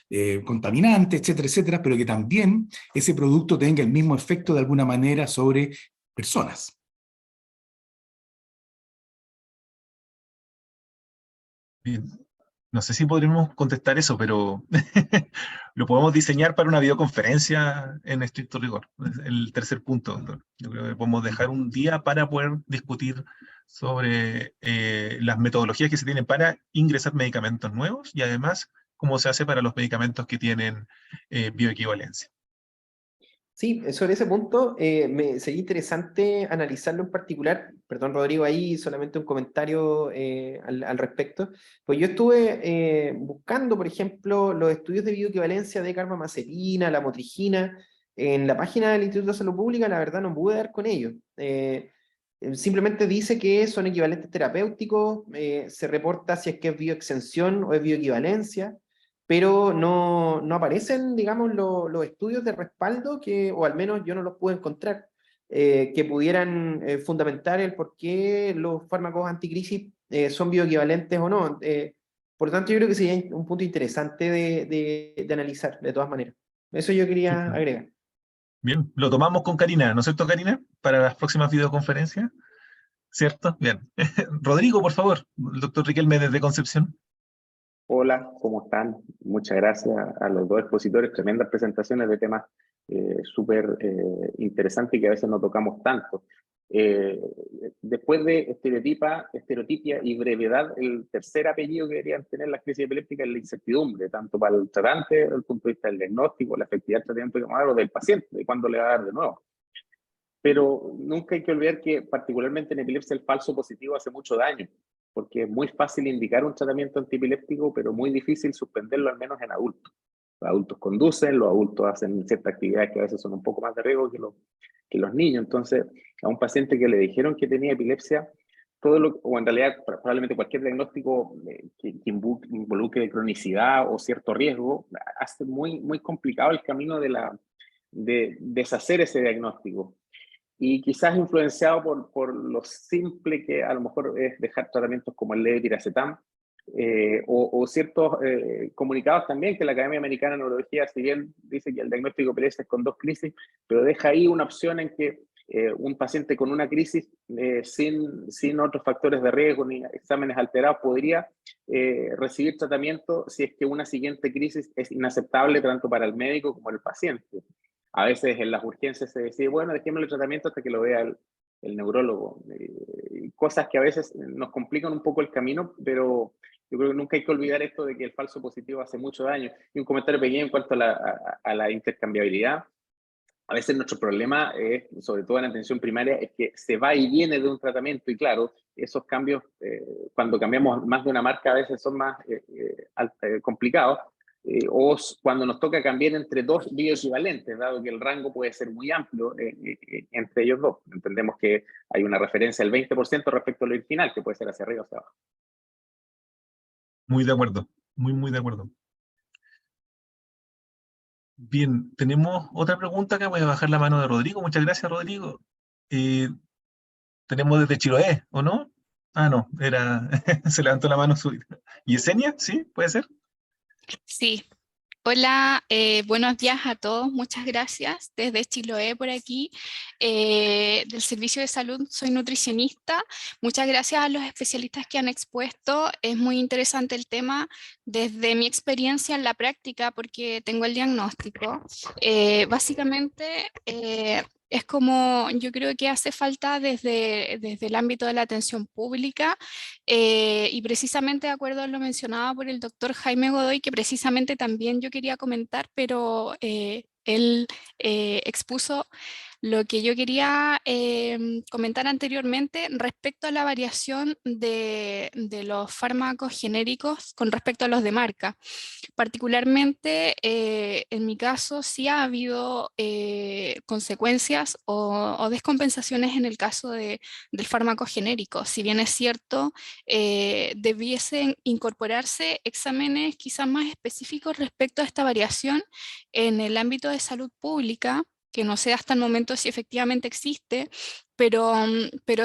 contaminantes, etcétera, etcétera, pero que también ese producto tenga el mismo efecto de alguna manera sobre personas. Bien. No sé si podremos contestar eso, pero lo podemos diseñar para una videoconferencia en estricto rigor. Es el tercer punto, doctor. Yo creo que podemos dejar un día para poder discutir sobre las metodologías que se tienen para ingresar medicamentos nuevos y además cómo se hace para los medicamentos que tienen bioequivalencia. Sí, sobre ese punto me sería interesante analizarlo en particular. Perdón, Rodrigo, ahí solamente un comentario al respecto. Pues yo estuve buscando, por ejemplo, los estudios de bioequivalencia de carbamazepina, la motrigina, en la página del Instituto de Salud Pública. La verdad no pude dar con ellos. Simplemente dice que son equivalentes terapéuticos, se reporta si es que es bioexención o es bioequivalencia, pero no aparecen, digamos, los estudios de respaldo, o al menos yo no los pude encontrar, que pudieran fundamentar el por qué los fármacos anticrisis son bioequivalentes o no. Por lo tanto, yo creo que sería un punto interesante de analizar, de todas maneras. Eso yo quería agregar. Bien, lo tomamos con Karina, ¿no es cierto, Karina? Para las próximas videoconferencias, ¿cierto? Bien. Rodrigo, por favor, el doctor Riquelme desde Concepción. Hola, ¿cómo están? Muchas gracias a los dos expositores, tremendas presentaciones de temas súper interesantes y que a veces no tocamos tanto. Después de estereotipia y brevedad, el tercer apellido que deberían tener las crisis epilépticas es la incertidumbre, tanto para el tratante, desde el punto de vista del diagnóstico, la efectividad del tratamiento o del paciente, de cuándo le va a dar de nuevo. Pero nunca hay que olvidar que particularmente en epilepsia el falso positivo hace mucho daño, porque es muy fácil indicar un tratamiento antiepiléptico, pero muy difícil suspenderlo, al menos en adultos. Los adultos conducen, los adultos hacen ciertas actividades que a veces son un poco más de riesgo que los niños. Entonces, a un paciente que le dijeron que tenía epilepsia, o en realidad probablemente cualquier diagnóstico que involucre cronicidad o cierto riesgo, hace muy, muy complicado el camino de deshacer ese diagnóstico. Y quizás influenciado por lo simple que a lo mejor es dejar tratamientos como el levetiracetam, o ciertos comunicados también que la Academia Americana de Neurología, si bien dice que el diagnóstico de epilepsia es con 2 crisis, pero deja ahí una opción en que un paciente con una crisis sin otros factores de riesgo ni exámenes alterados podría recibir tratamiento si es que una siguiente crisis es inaceptable tanto para el médico como el paciente. A veces en las urgencias se decide, bueno, dejémosle el tratamiento hasta que lo vea el neurólogo. Cosas que a veces nos complican un poco el camino, pero yo creo que nunca hay que olvidar esto de que el falso positivo hace mucho daño. Y un comentario pequeño en cuanto a la intercambiabilidad. A veces nuestro problema, sobre todo en atención primaria, es que se va y viene de un tratamiento y claro, esos cambios, cuando cambiamos más de una marca, a veces son más complicados. O cuando nos toca cambiar entre 2 bioequivalentes, dado que el rango puede ser muy amplio entre ellos dos. Entendemos que hay una referencia del 20% respecto al original, que puede ser hacia arriba o hacia abajo. Muy de acuerdo, muy de acuerdo. Bien, tenemos otra pregunta que voy a bajar la mano de Rodrigo. Muchas gracias, Rodrigo. Tenemos desde Chiloé, ¿o no? Ah, no, se levantó la mano su... ¿Yesenia? ¿Sí? ¿Puede ser? Sí. Hola, buenos días a todos. Muchas gracias. Desde Chiloé por aquí, del Servicio de Salud, soy nutricionista. Muchas gracias a los especialistas que han expuesto. Es muy interesante el tema desde mi experiencia en la práctica porque tengo el diagnóstico. Básicamente, es como yo creo que hace falta desde el ámbito de la atención pública y precisamente de acuerdo a lo mencionado por el doctor Jaime Godoy, que precisamente también yo quería comentar, pero él expuso lo que yo quería comentar anteriormente respecto a la variación de los fármacos genéricos con respecto a los de marca. Particularmente en mi caso sí ha habido consecuencias o descompensaciones en el caso del fármaco genérico. Si bien es cierto, debiesen incorporarse exámenes quizás más específicos respecto a esta variación en el ámbito de salud pública, que no sé hasta el momento si efectivamente existe, pero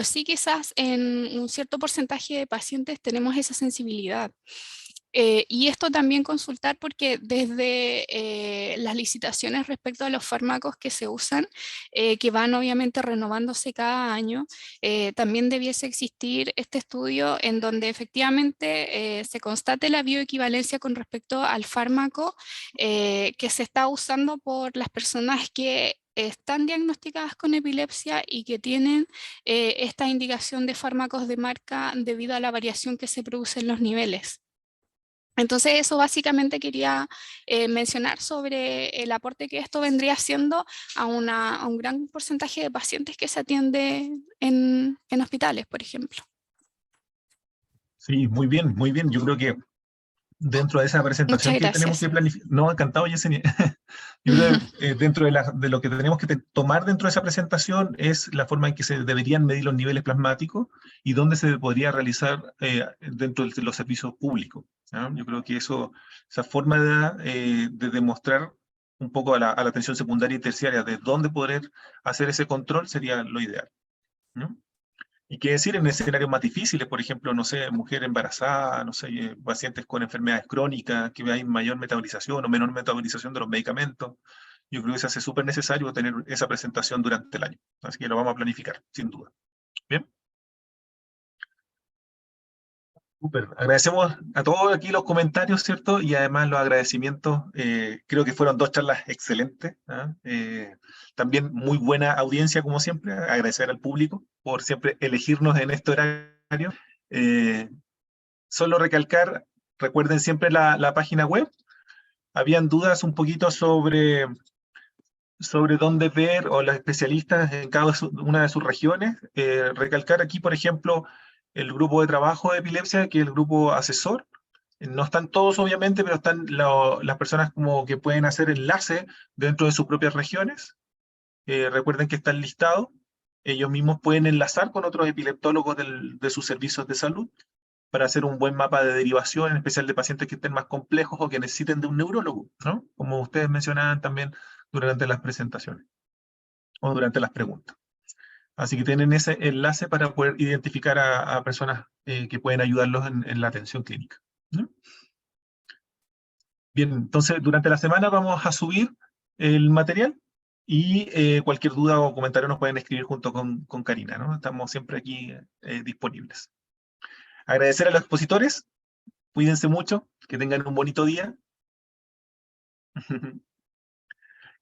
sí quizás en un cierto porcentaje de pacientes tenemos esa sensibilidad. Y esto también consultar porque desde las licitaciones respecto a los fármacos que se usan, que van obviamente renovándose cada año, también debiese existir este estudio en donde efectivamente se constate la bioequivalencia con respecto al fármaco que se está usando por las personas que están diagnosticadas con epilepsia y que tienen esta indicación de fármacos de marca debido a la variación que se produce en los niveles. Entonces eso básicamente quería mencionar sobre el aporte que esto vendría haciendo a un gran porcentaje de pacientes que se atiende en hospitales, por ejemplo. Sí, muy bien, muy bien. Yo creo que dentro de esa presentación que tenemos que planificar... No, encantado, Yesenia. Yo creo que dentro de lo que tenemos que tomar dentro de esa presentación es la forma en que se deberían medir los niveles plasmáticos y dónde se podría realizar dentro de los servicios públicos. ¿No? Yo creo que esa forma de demostrar un poco a la atención secundaria y terciaria de dónde poder hacer ese control sería lo ideal, ¿no? Y qué decir en escenarios más difíciles, por ejemplo, no sé, mujer embarazada, no sé, pacientes con enfermedades crónicas, que hay mayor metabolización o menor metabolización de los medicamentos. Yo creo que se hace súper necesario tener esa presentación durante el año. Así que lo vamos a planificar, sin duda. Bien. Súper. Agradecemos a todos aquí los comentarios, ¿cierto? Y además los agradecimientos. Creo que fueron 2 charlas excelentes. ¿Ah? También muy buena audiencia, como siempre. Agradecer al público por siempre elegirnos en este horario. Solo recalcar, recuerden siempre la página web. Habían dudas un poquito sobre dónde ver o los especialistas en cada una de sus regiones. Recalcar aquí, por ejemplo, el grupo de trabajo de epilepsia, que es el grupo asesor. No están todos, obviamente, pero están las personas como que pueden hacer enlace dentro de sus propias regiones. Recuerden que está el listado. Ellos mismos pueden enlazar con otros epileptólogos de sus servicios de salud para hacer un buen mapa de derivación, en especial de pacientes que estén más complejos o que necesiten de un neurólogo, ¿no? Como ustedes mencionaban también durante las presentaciones o durante las preguntas. Así que tienen ese enlace para poder identificar a personas que pueden ayudarlos en la atención clínica, ¿no? Bien, entonces durante la semana vamos a subir el material y cualquier duda o comentario nos pueden escribir junto con Karina, ¿no? Estamos siempre aquí disponibles. Agradecer a los expositores, cuídense mucho, que tengan un bonito día.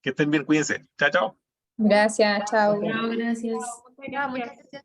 Que estén bien, cuídense. Chao, chao. Gracias, chao. Chao, gracias. Muchas gracias.